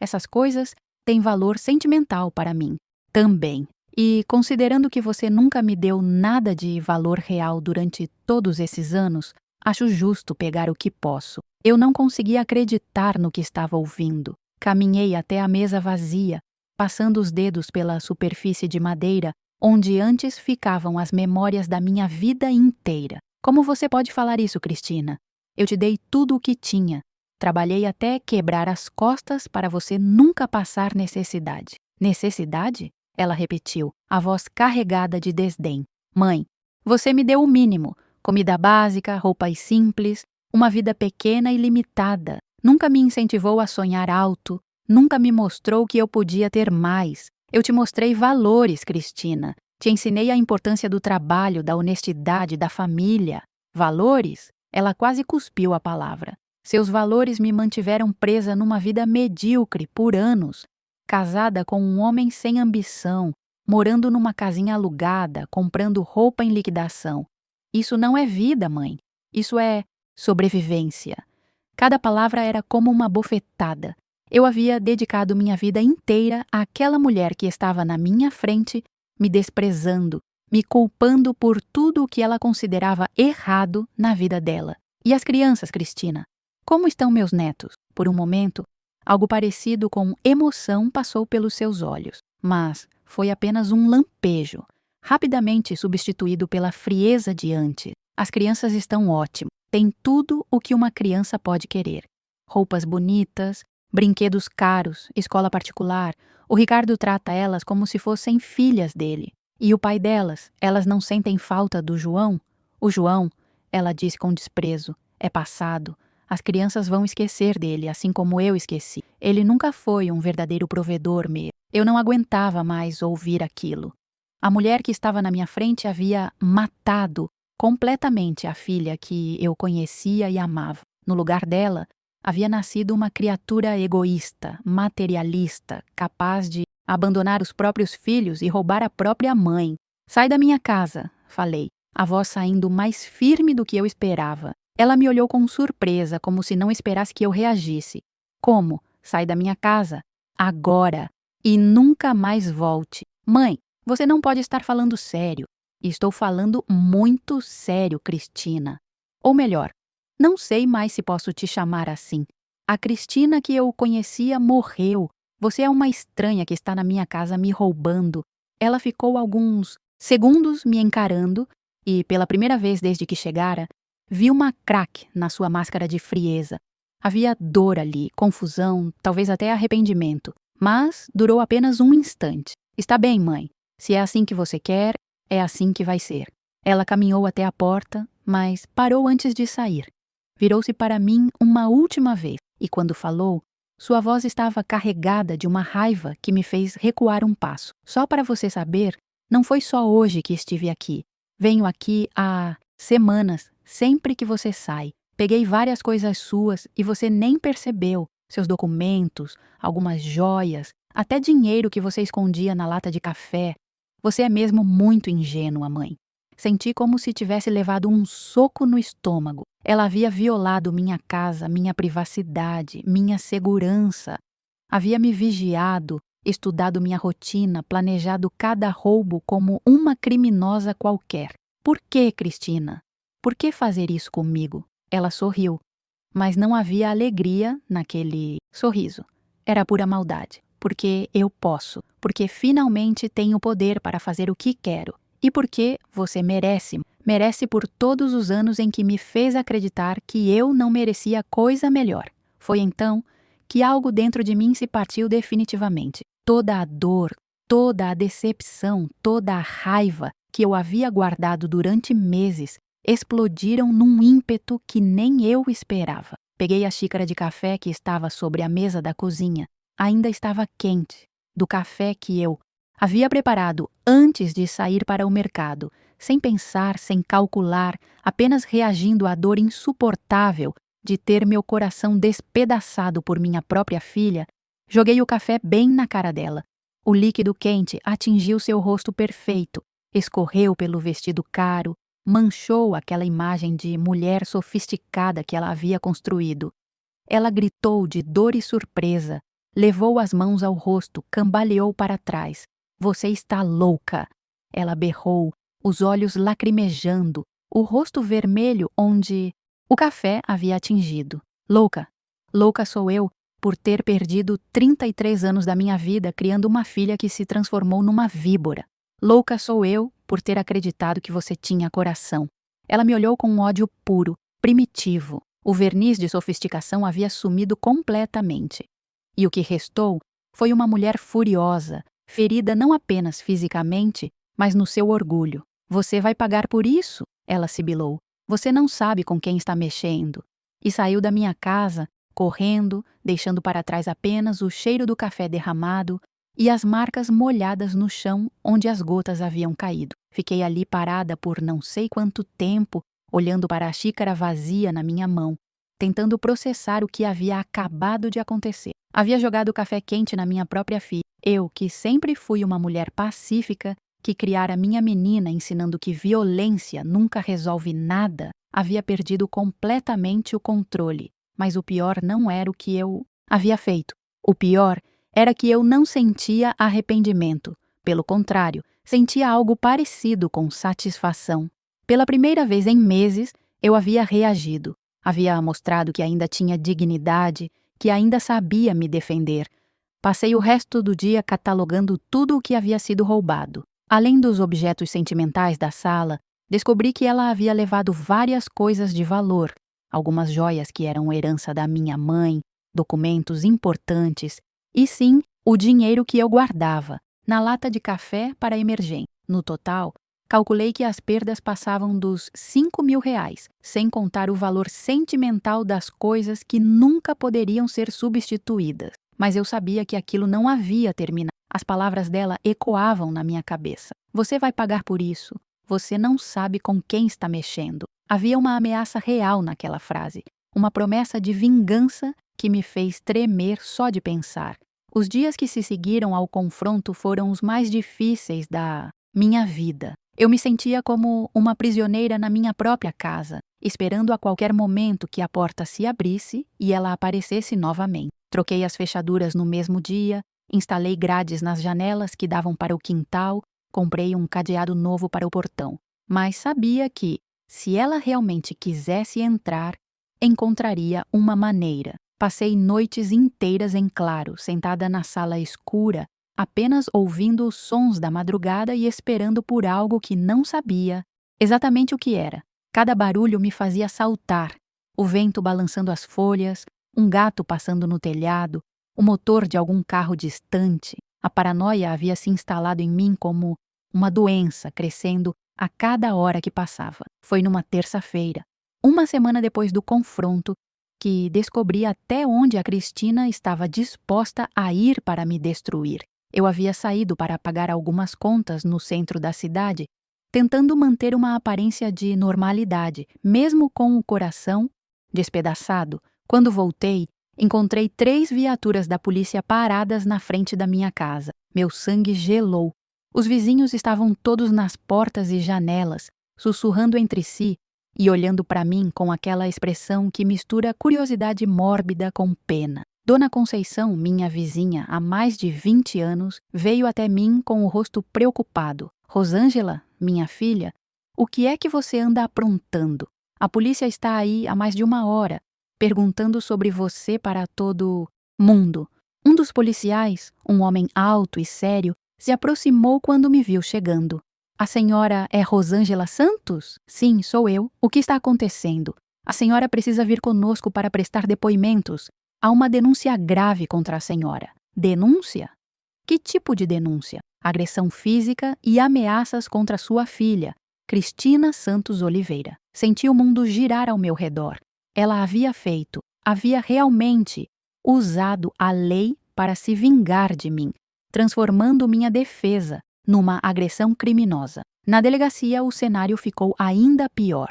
Speaker 1: Essas coisas têm valor sentimental para mim. Também. E considerando que você nunca me deu nada de valor real durante todos esses anos, acho justo pegar o que posso." Eu não conseguia acreditar no que estava ouvindo. Caminhei até a mesa vazia, passando os dedos pela superfície de madeira, onde antes ficavam as memórias da minha vida inteira. "Como você pode falar isso, Cristina? Eu te dei tudo o que tinha. Trabalhei até quebrar as costas para você nunca passar necessidade." "Necessidade?" Ela repetiu, a voz carregada de desdém. "Mãe, você me deu o mínimo. Comida básica, roupas simples, uma vida pequena e limitada. Nunca me incentivou a sonhar alto, nunca me mostrou que eu podia ter mais. Eu te mostrei valores, Cristina. Te ensinei a importância do trabalho, da honestidade, da família. Valores? Ela quase cuspiu a palavra. Seus valores me mantiveram presa numa vida medíocre por anos, casada com um homem sem ambição, morando numa casinha alugada, comprando roupa em liquidação. Isso não é vida, mãe. Isso é sobrevivência. Cada palavra era como uma bofetada. Eu havia dedicado minha vida inteira àquela mulher que estava na minha frente, me desprezando, me culpando por tudo o que ela considerava errado na vida dela. E as crianças, Cristina? Como estão meus netos? Por um momento, algo parecido com emoção passou pelos seus olhos, mas foi apenas um lampejo, rapidamente substituído pela frieza de antes. As crianças estão ótimas, têm tudo o que uma criança pode querer. Roupas bonitas, brinquedos caros, escola particular. O Ricardo trata elas como se fossem filhas dele. E o pai delas, elas não sentem falta do João? O João, ela disse com desprezo, é passado. As crianças vão esquecer dele, assim como eu esqueci. Ele nunca foi um verdadeiro provedor mesmo. Eu não aguentava mais ouvir aquilo. A mulher que estava na minha frente havia matado completamente a filha que eu conhecia e amava. No lugar dela, havia nascido uma criatura egoísta, materialista, capaz de abandonar os próprios filhos e roubar a própria mãe. Sai da minha casa, falei, a voz saindo mais firme do que eu esperava. Ela me olhou com surpresa, como se não esperasse que eu reagisse. Como? Sai da minha casa. Agora. E nunca mais volte. Mãe, você não pode estar falando sério. Estou falando muito sério, Cristina. Ou melhor, não sei mais se posso te chamar assim. A Cristina que eu conhecia morreu. Você é uma estranha que está na minha casa me roubando. Ela ficou alguns segundos me encarando e, pela primeira vez desde que chegara, vi uma craque na sua máscara de frieza. Havia dor ali, confusão, talvez até arrependimento. Mas durou apenas um instante. Está bem, mãe. Se é assim que você quer, é assim que vai ser. Ela caminhou até a porta, mas parou antes de sair. Virou-se para mim uma última vez, e quando falou, sua voz estava carregada de uma raiva que me fez recuar um passo. Só para você saber, não foi só hoje que estive aqui. Venho aqui há semanas, sempre que você sai. Peguei várias coisas suas e você nem percebeu. Seus documentos, algumas joias, até dinheiro que você escondia na lata de café. Você é mesmo muito ingênua, mãe. Senti como se tivesse levado um soco no estômago. Ela havia violado minha casa, minha privacidade, minha segurança. Havia me vigiado, estudado minha rotina, planejado cada roubo como uma criminosa qualquer. Por que, Cristina? Por que fazer isso comigo? Ela sorriu, mas não havia alegria naquele sorriso. Era pura maldade. Porque eu posso. Porque finalmente tenho poder para fazer o que quero. E porque você merece. Merece por todos os anos em que me fez acreditar que eu não merecia coisa melhor. Foi então que algo dentro de mim se partiu definitivamente. Toda a dor, toda a decepção, toda a raiva que eu havia guardado durante meses explodiram num ímpeto que nem eu esperava. Peguei a xícara de café que estava sobre a mesa da cozinha. Ainda estava quente, do café que eu havia preparado antes de sair para o mercado, sem pensar, sem calcular, apenas reagindo à dor insuportável de ter meu coração despedaçado por minha própria filha. Joguei o café bem na cara dela. O líquido quente atingiu seu rosto perfeito, escorreu pelo vestido caro, manchou aquela imagem de mulher sofisticada que ela havia construído. Ela gritou de dor e surpresa, levou as mãos ao rosto, cambaleou para trás. Você está louca! Ela berrou, os olhos lacrimejando, o rosto vermelho onde o café havia atingido. Louca! Louca sou eu por ter perdido 33 anos da minha vida criando uma filha que se transformou numa víbora. Louca sou eu por ter acreditado que você tinha coração. Ela me olhou com um ódio puro, primitivo. O verniz de sofisticação havia sumido completamente. E o que restou foi uma mulher furiosa, ferida não apenas fisicamente, mas no seu orgulho. Você vai pagar por isso? Ela sibilou. Você não sabe com quem está mexendo. E saiu da minha casa, correndo, deixando para trás apenas o cheiro do café derramado e as marcas molhadas no chão onde as gotas haviam caído. Fiquei ali parada por não sei quanto tempo, olhando para a xícara vazia na minha mão, tentando processar o que havia acabado de acontecer. Havia jogado café quente na minha própria filha. Eu, que sempre fui uma mulher pacífica, que criara minha menina ensinando que violência nunca resolve nada, havia perdido completamente o controle. Mas o pior não era o que eu havia feito. O pior era que eu não sentia arrependimento. Pelo contrário, sentia algo parecido com satisfação. Pela primeira vez em meses, eu havia reagido. Havia mostrado que ainda tinha dignidade, que ainda sabia me defender. Passei o resto do dia catalogando tudo o que havia sido roubado. Além dos objetos sentimentais da sala, descobri que ela havia levado várias coisas de valor, algumas joias que eram herança da minha mãe, documentos importantes, e sim, o dinheiro que eu guardava, na lata de café para emergência. No total, calculei que as perdas passavam dos R$ 5.000, sem contar o valor sentimental das coisas que nunca poderiam ser substituídas. Mas eu sabia que aquilo não havia terminado. As palavras dela ecoavam na minha cabeça. Você vai pagar por isso. Você não sabe com quem está mexendo. Havia uma ameaça real naquela frase, uma promessa de vingança que me fez tremer só de pensar. Os dias que se seguiram ao confronto foram os mais difíceis da minha vida. Eu me sentia como uma prisioneira na minha própria casa, esperando a qualquer momento que a porta se abrisse e ela aparecesse novamente. Troquei as fechaduras no mesmo dia, instalei grades nas janelas que davam para o quintal, comprei um cadeado novo para o portão. Mas sabia que, se ela realmente quisesse entrar, encontraria uma maneira. Passei noites inteiras em claro, sentada na sala escura, apenas ouvindo os sons da madrugada e esperando por algo que não sabia exatamente o que era. Cada barulho me fazia saltar, o vento balançando as folhas, um gato passando no telhado, o motor de algum carro distante. A paranoia havia se instalado em mim como uma doença, crescendo a cada hora que passava. Foi numa terça-feira, uma semana depois do confronto, que descobri até onde a Cristina estava disposta a ir para me destruir. Eu havia saído para pagar algumas contas no centro da cidade, tentando manter uma aparência de normalidade, mesmo com o coração despedaçado. Quando voltei, encontrei 3 viaturas da polícia paradas na frente da minha casa. Meu sangue gelou. Os vizinhos estavam todos nas portas e janelas, sussurrando entre si e olhando para mim com aquela expressão que mistura curiosidade mórbida com pena. Dona Conceição, minha vizinha há mais de 20 anos, veio até mim com o rosto preocupado. Rosângela, minha filha, o que é que você anda aprontando? A polícia está aí há mais de 1 hora, perguntando sobre você para todo mundo. Um dos policiais, um homem alto e sério, se aproximou quando me viu chegando. A senhora é Rosângela Santos? Sim, sou eu. O que está acontecendo? A senhora precisa vir conosco para prestar depoimentos. Há uma denúncia grave contra a senhora. Denúncia? Que tipo de denúncia? Agressão física e ameaças contra sua filha, Cristina Santos Oliveira. Senti o mundo girar ao meu redor. Ela havia realmente usado a lei para se vingar de mim, transformando minha defesa numa agressão criminosa. Na delegacia, o cenário ficou ainda pior.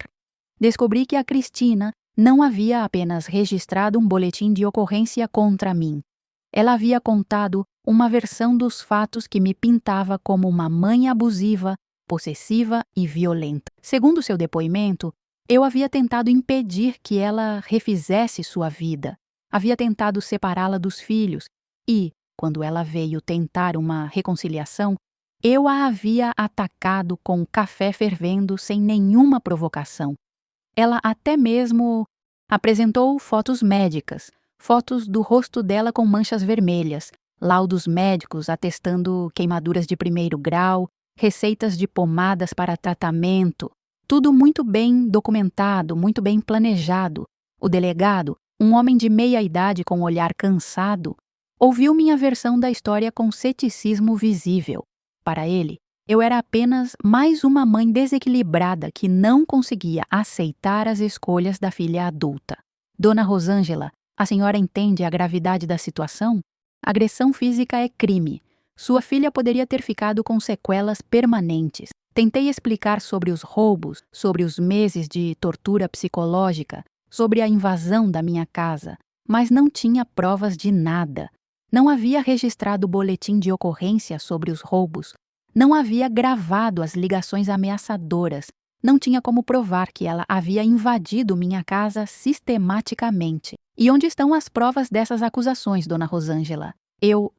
Speaker 1: Descobri que a Cristina não havia apenas registrado um boletim de ocorrência contra mim. Ela havia contado uma versão dos fatos que me pintava como uma mãe abusiva, possessiva e violenta. Segundo seu depoimento, eu havia tentado impedir que ela refizesse sua vida. Havia tentado separá-la dos filhos e, quando ela veio tentar uma reconciliação, eu a havia atacado com café fervendo sem nenhuma provocação. Ela até mesmo apresentou fotos médicas, fotos do rosto dela com manchas vermelhas, laudos médicos atestando queimaduras de 1º grau, receitas de pomadas para tratamento, tudo muito bem documentado, muito bem planejado. O delegado, um homem de meia idade com um olhar cansado, ouviu minha versão da história com ceticismo visível. Para ele, eu era apenas mais uma mãe desequilibrada que não conseguia aceitar as escolhas da filha adulta. Dona Rosângela, a senhora entende a gravidade da situação? Agressão física é crime. Sua filha poderia ter ficado com sequelas permanentes. Tentei explicar sobre os roubos, sobre os meses de tortura psicológica, sobre a invasão da minha casa, mas não tinha provas de nada. Não havia registrado boletim de ocorrência sobre os roubos. Não havia gravado as ligações ameaçadoras. Não tinha como provar que ela havia invadido minha casa sistematicamente. E onde estão as provas dessas acusações, Dona Rosângela? Eu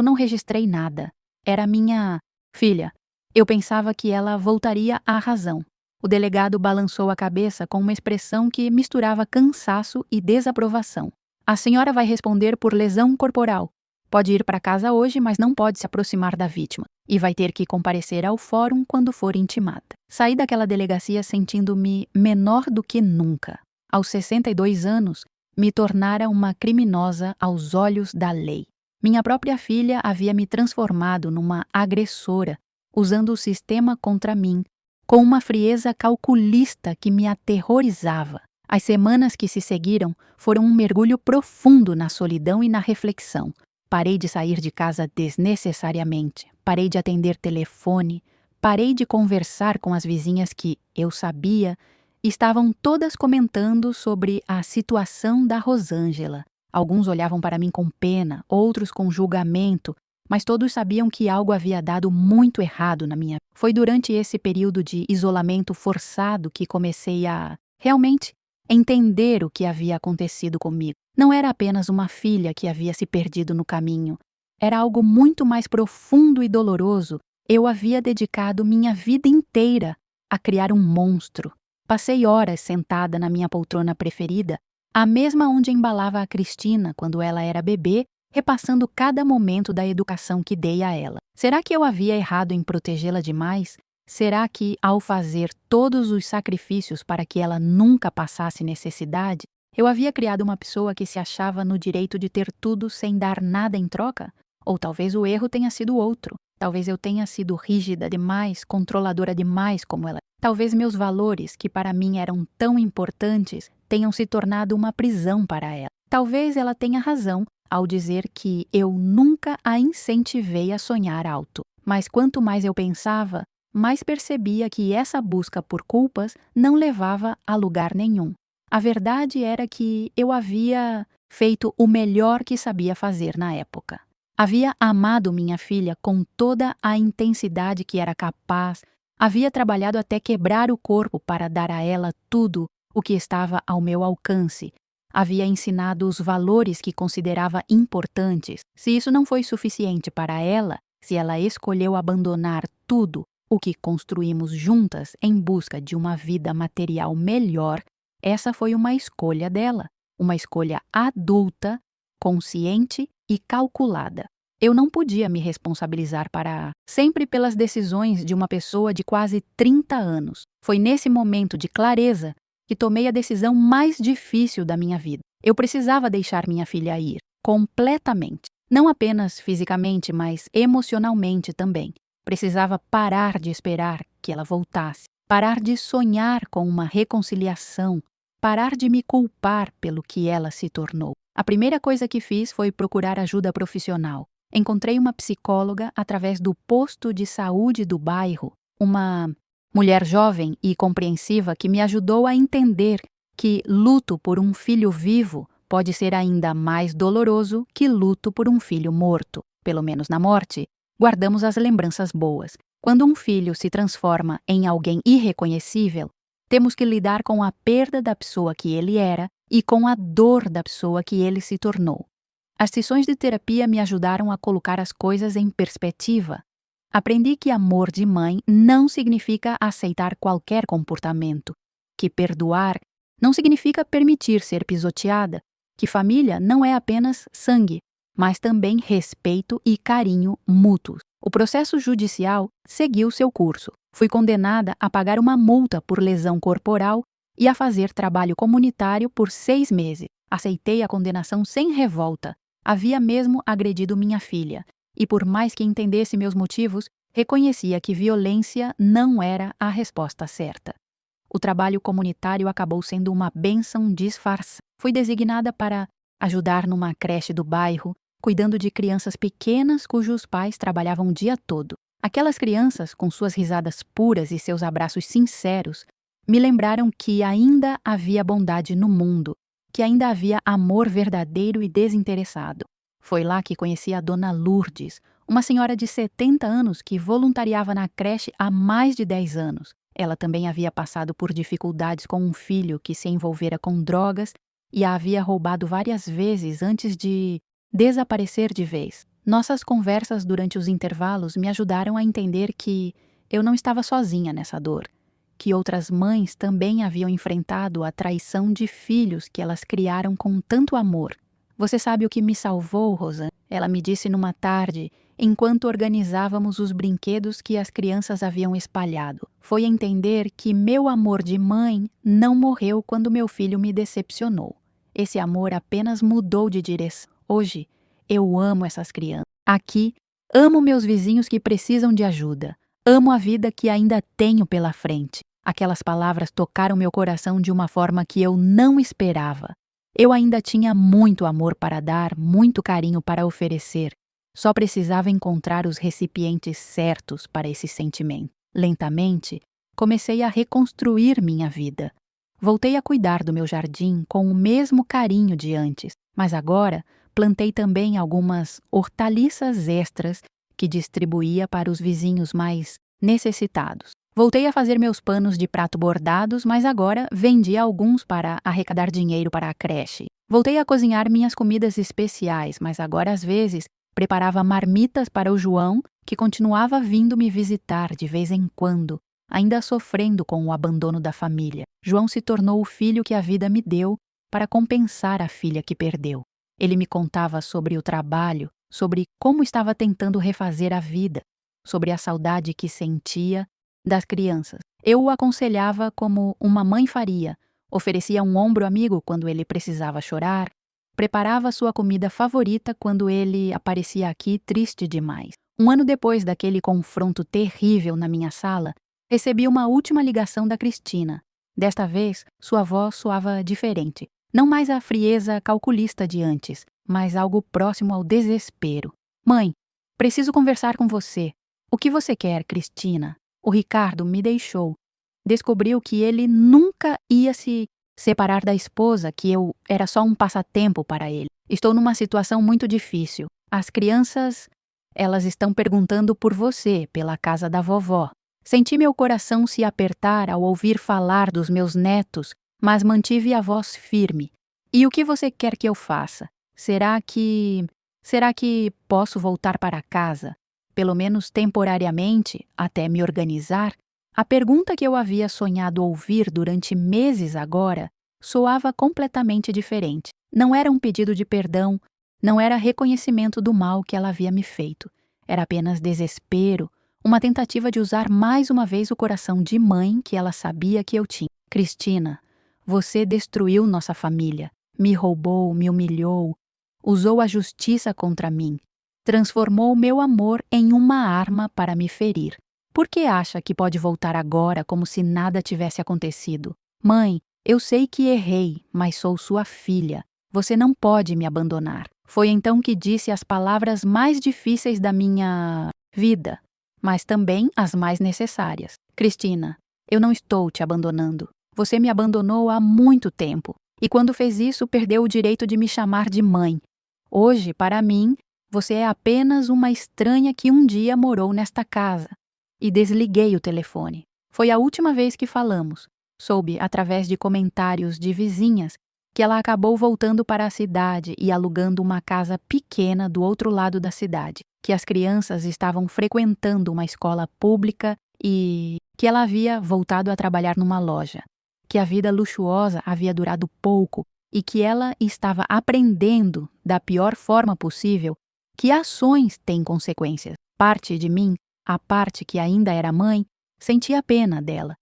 Speaker 1: não registrei nada. Era minha filha. Eu pensava que ela voltaria à razão. O delegado balançou a cabeça com uma expressão que misturava cansaço e desaprovação. A senhora vai responder por lesão corporal. Pode ir para casa hoje, mas não pode se aproximar da vítima. E vai ter que comparecer ao fórum quando for intimada. Saí daquela delegacia sentindo-me menor do que nunca. Aos 62 anos, me tornara uma criminosa aos olhos da lei. Minha própria filha havia me transformado numa agressora, usando o sistema contra mim, com uma frieza calculista que me aterrorizava. As semanas que se seguiram foram um mergulho profundo na solidão e na reflexão. Parei de sair de casa desnecessariamente, parei de atender telefone, parei de conversar com as vizinhas que, eu sabia, estavam todas comentando sobre a situação da Rosângela. Alguns olhavam para mim com pena, outros com julgamento, mas todos sabiam que algo havia dado muito errado na minha vida. Foi durante esse período de isolamento forçado que comecei a, realmente, entender o que havia acontecido comigo. Não era apenas uma filha que havia se perdido no caminho. Era algo muito mais profundo e doloroso. Eu havia dedicado minha vida inteira a criar um monstro. Passei horas sentada na minha poltrona preferida, a mesma onde embalava a Cristina quando ela era bebê, repassando cada momento da educação que dei a ela. Será que eu havia errado em protegê-la demais? Será que, ao fazer todos os sacrifícios para que ela nunca passasse necessidade, eu havia criado uma pessoa que se achava no direito de ter tudo sem dar nada em troca? Ou talvez o erro tenha sido outro. Talvez eu tenha sido rígida demais, controladora demais como ela. Talvez meus valores, que para mim eram tão importantes, tenham se tornado uma prisão para ela. Talvez ela tenha razão ao dizer que eu nunca a incentivei a sonhar alto. Mas quanto mais eu pensava, mais percebia que essa busca por culpas não levava a lugar nenhum. A verdade era que eu havia feito o melhor que sabia fazer na época. Havia amado minha filha com toda a intensidade que era capaz, havia trabalhado até quebrar o corpo para dar a ela tudo o que estava ao meu alcance. Havia ensinado os valores que considerava importantes. Se isso não foi suficiente para ela, se ela escolheu abandonar tudo o que construímos juntas em busca de uma vida material melhor, essa foi uma escolha dela, uma escolha adulta, consciente e calculada. Eu não podia me responsabilizar para sempre pelas decisões de uma pessoa de quase 30 anos. Foi nesse momento de clareza que tomei a decisão mais difícil da minha vida. Eu precisava deixar minha filha ir, completamente. Não apenas fisicamente, mas emocionalmente também. Precisava parar de esperar que ela voltasse, parar de sonhar com uma reconciliação, parar de me culpar pelo que ela se tornou. A primeira coisa que fiz foi procurar ajuda profissional. Encontrei uma psicóloga através do posto de saúde do bairro, uma mulher jovem e compreensiva que me ajudou a entender que luto por um filho vivo pode ser ainda mais doloroso que luto por um filho morto. Pelo menos na morte, guardamos as lembranças boas. Quando um filho se transforma em alguém irreconhecível, temos que lidar com a perda da pessoa que ele era e com a dor da pessoa que ele se tornou. As sessões de terapia me ajudaram a colocar as coisas em perspectiva. Aprendi que amor de mãe não significa aceitar qualquer comportamento, que perdoar não significa permitir ser pisoteada, que família não é apenas sangue, mas também respeito e carinho mútuos. O processo judicial seguiu seu curso. Fui condenada a pagar uma multa por lesão corporal e a fazer trabalho comunitário por 6 meses. Aceitei a condenação sem revolta. Havia mesmo agredido minha filha, e por mais que entendesse meus motivos, reconhecia que violência não era a resposta certa. O trabalho comunitário acabou sendo uma bênção disfarçada. Fui designada para ajudar numa creche do bairro, cuidando de crianças pequenas cujos pais trabalhavam o dia todo. Aquelas crianças, com suas risadas puras e seus abraços sinceros, me lembraram que ainda havia bondade no mundo, que ainda havia amor verdadeiro e desinteressado. Foi lá que conheci a dona Lourdes, uma senhora de 70 anos que voluntariava na creche há mais de 10 anos. Ela também havia passado por dificuldades com um filho que se envolvera com drogas e a havia roubado várias vezes antes de desaparecer de vez. Nossas conversas durante os intervalos me ajudaram a entender que eu não estava sozinha nessa dor, que outras mães também haviam enfrentado a traição de filhos que elas criaram com tanto amor. Você sabe o que me salvou, Rosa? Ela me disse numa tarde, enquanto organizávamos os brinquedos que as crianças haviam espalhado. Foi entender que meu amor de mãe não morreu quando meu filho me decepcionou. Esse amor apenas mudou de direção. Hoje, eu amo essas crianças. Aqui, amo meus vizinhos que precisam de ajuda. Amo a vida que ainda tenho pela frente. Aquelas palavras tocaram meu coração de uma forma que eu não esperava. Eu ainda tinha muito amor para dar, muito carinho para oferecer. Só precisava encontrar os recipientes certos para esse sentimento. Lentamente, comecei a reconstruir minha vida. Voltei a cuidar do meu jardim com o mesmo carinho de antes, mas agora plantei também algumas hortaliças extras que distribuía para os vizinhos mais necessitados. Voltei a fazer meus panos de prato bordados, mas agora vendia alguns para arrecadar dinheiro para a creche. Voltei a cozinhar minhas comidas especiais, mas agora às vezes preparava marmitas para o João, que continuava vindo me visitar de vez em quando, ainda sofrendo com o abandono da família. João se tornou o filho que a vida me deu para compensar a filha que perdeu. Ele me contava sobre o trabalho, sobre como estava tentando refazer a vida, sobre a saudade que sentia das crianças. Eu o aconselhava como uma mãe faria, oferecia um ombro amigo quando ele precisava chorar, preparava sua comida favorita quando ele aparecia aqui triste demais. Um ano depois daquele confronto terrível na minha sala, recebi uma última ligação da Cristina. Desta vez, sua voz soava diferente. Não mais a frieza calculista de antes, mas algo próximo ao desespero. Mãe, preciso conversar com você. O que você quer, Cristina? O Ricardo me deixou. Descobriu que ele nunca ia se separar da esposa, que eu era só um passatempo para ele. Estou numa situação muito difícil. As crianças, elas estão perguntando por você, pela casa da vovó. Senti meu coração se apertar ao ouvir falar dos meus netos, mas mantive a voz firme. E o que você quer que eu faça? Será que posso voltar para casa? Pelo menos temporariamente, até me organizar? A pergunta que eu havia sonhado ouvir durante meses agora soava completamente diferente. Não era um pedido de perdão, não era reconhecimento do mal que ela havia me feito. Era apenas desespero, uma tentativa de usar mais uma vez o coração de mãe que ela sabia que eu tinha. Cristina, você destruiu nossa família, me roubou, me humilhou, usou a justiça contra mim. Transformou meu amor em uma arma para me ferir. Por que acha que pode voltar agora como se nada tivesse acontecido? Mãe, eu sei que errei, mas sou sua filha. Você não pode me abandonar. Foi então que disse as palavras mais difíceis da minha vida, mas também as mais necessárias. Cristina, eu não estou te abandonando. Você me abandonou há muito tempo. E quando fez isso, perdeu o direito de me chamar de mãe. Hoje, para mim, você é apenas uma estranha que um dia morou nesta casa. E desliguei o telefone. Foi a última vez que falamos. Soube, através de comentários de vizinhas, que ela acabou voltando para a cidade e alugando uma casa pequena do outro lado da cidade, que as crianças estavam frequentando uma escola pública e que ela havia voltado a trabalhar numa loja, que a vida luxuosa havia durado pouco e que ela estava aprendendo, da pior forma possível, que ações têm consequências. Parte de mim, a parte que ainda era mãe, sentia pena dela,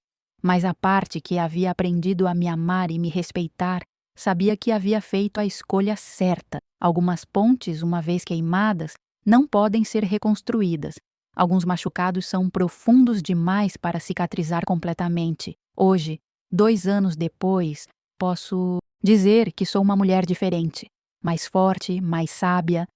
Speaker 1: mas a parte que havia aprendido a me amar e me respeitar sabia que havia feito a escolha certa. Algumas pontes, uma vez queimadas, não podem ser reconstruídas. Alguns machucados são profundos demais para cicatrizar completamente. Hoje, 2 anos depois, posso dizer que sou uma mulher diferente, mais forte, mais sábia.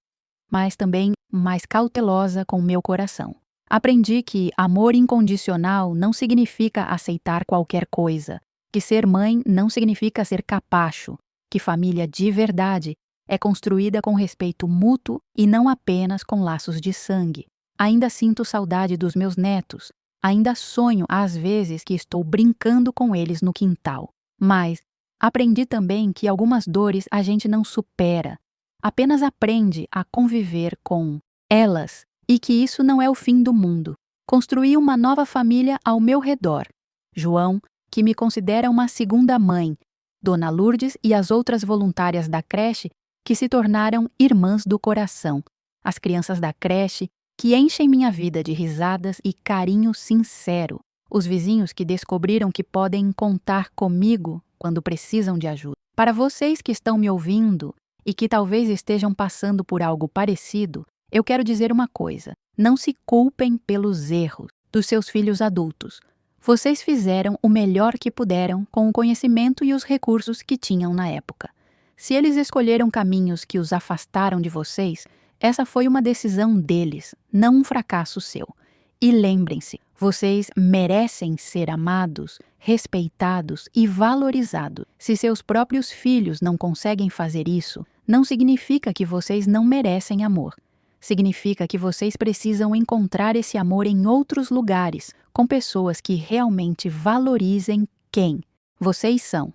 Speaker 1: mas também mais cautelosa com meu coração. Aprendi que amor incondicional não significa aceitar qualquer coisa, que ser mãe não significa ser capacho, que família de verdade é construída com respeito mútuo e não apenas com laços de sangue. Ainda sinto saudade dos meus netos, ainda sonho às vezes que estou brincando com eles no quintal. Mas aprendi também que algumas dores a gente não supera, apenas aprende a conviver com elas e que isso não é o fim do mundo. Construí uma nova família ao meu redor. João, que me considera uma segunda mãe, Dona Lourdes e as outras voluntárias da creche que se tornaram irmãs do coração, as crianças da creche que enchem minha vida de risadas e carinho sincero, os vizinhos que descobriram que podem contar comigo quando precisam de ajuda. Para vocês que estão me ouvindo e que talvez estejam passando por algo parecido, eu quero dizer uma coisa: não se culpem pelos erros dos seus filhos adultos. Vocês fizeram o melhor que puderam com o conhecimento e os recursos que tinham na época. Se eles escolheram caminhos que os afastaram de vocês, essa foi uma decisão deles, não um fracasso seu. E lembrem-se, vocês merecem ser amados, respeitados e valorizados. Se seus próprios filhos não conseguem fazer isso, não significa que vocês não merecem amor. Significa que vocês precisam encontrar esse amor em outros lugares, com pessoas que realmente valorizem quem vocês são.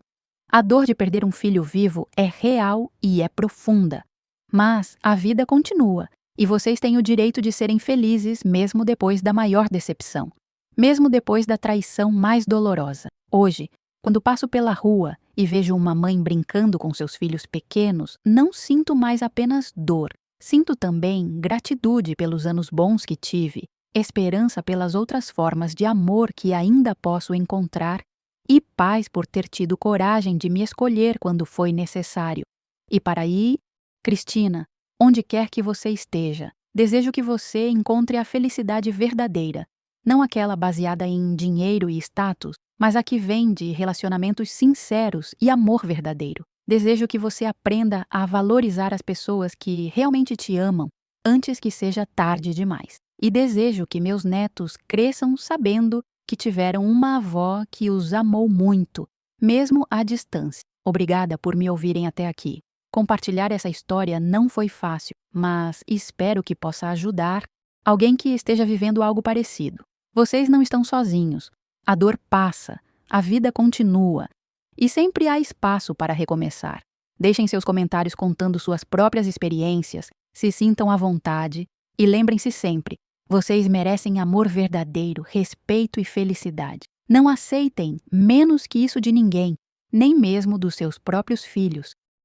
Speaker 1: A dor de perder um filho vivo é real e é profunda. Mas a vida continua, e vocês têm o direito de serem felizes mesmo depois da maior decepção, mesmo depois da traição mais dolorosa. Hoje, quando passo pela rua e vejo uma mãe brincando com seus filhos pequenos, não sinto mais apenas dor. Sinto também gratitude pelos anos bons que tive, esperança pelas outras formas de amor que ainda posso encontrar e paz por ter tido coragem de me escolher quando foi necessário. E para aí, Cristina, onde quer que você esteja, desejo que você encontre a felicidade verdadeira, não aquela baseada em dinheiro e status, mas a que vem de relacionamentos sinceros e amor verdadeiro. Desejo que você aprenda a valorizar as pessoas que realmente te amam antes que seja tarde demais. E desejo que meus netos cresçam sabendo que tiveram uma avó que os amou muito, mesmo à distância. Obrigada por me ouvirem até aqui. Compartilhar essa história não foi fácil, mas espero que possa ajudar alguém que esteja vivendo algo parecido. Vocês não estão sozinhos. A dor passa, a vida continua. E sempre há espaço para recomeçar. Deixem seus comentários contando suas próprias experiências, se sintam à vontade e lembrem-se sempre, vocês merecem amor verdadeiro, respeito e felicidade. Não aceitem menos que isso de ninguém, nem mesmo dos seus próprios filhos.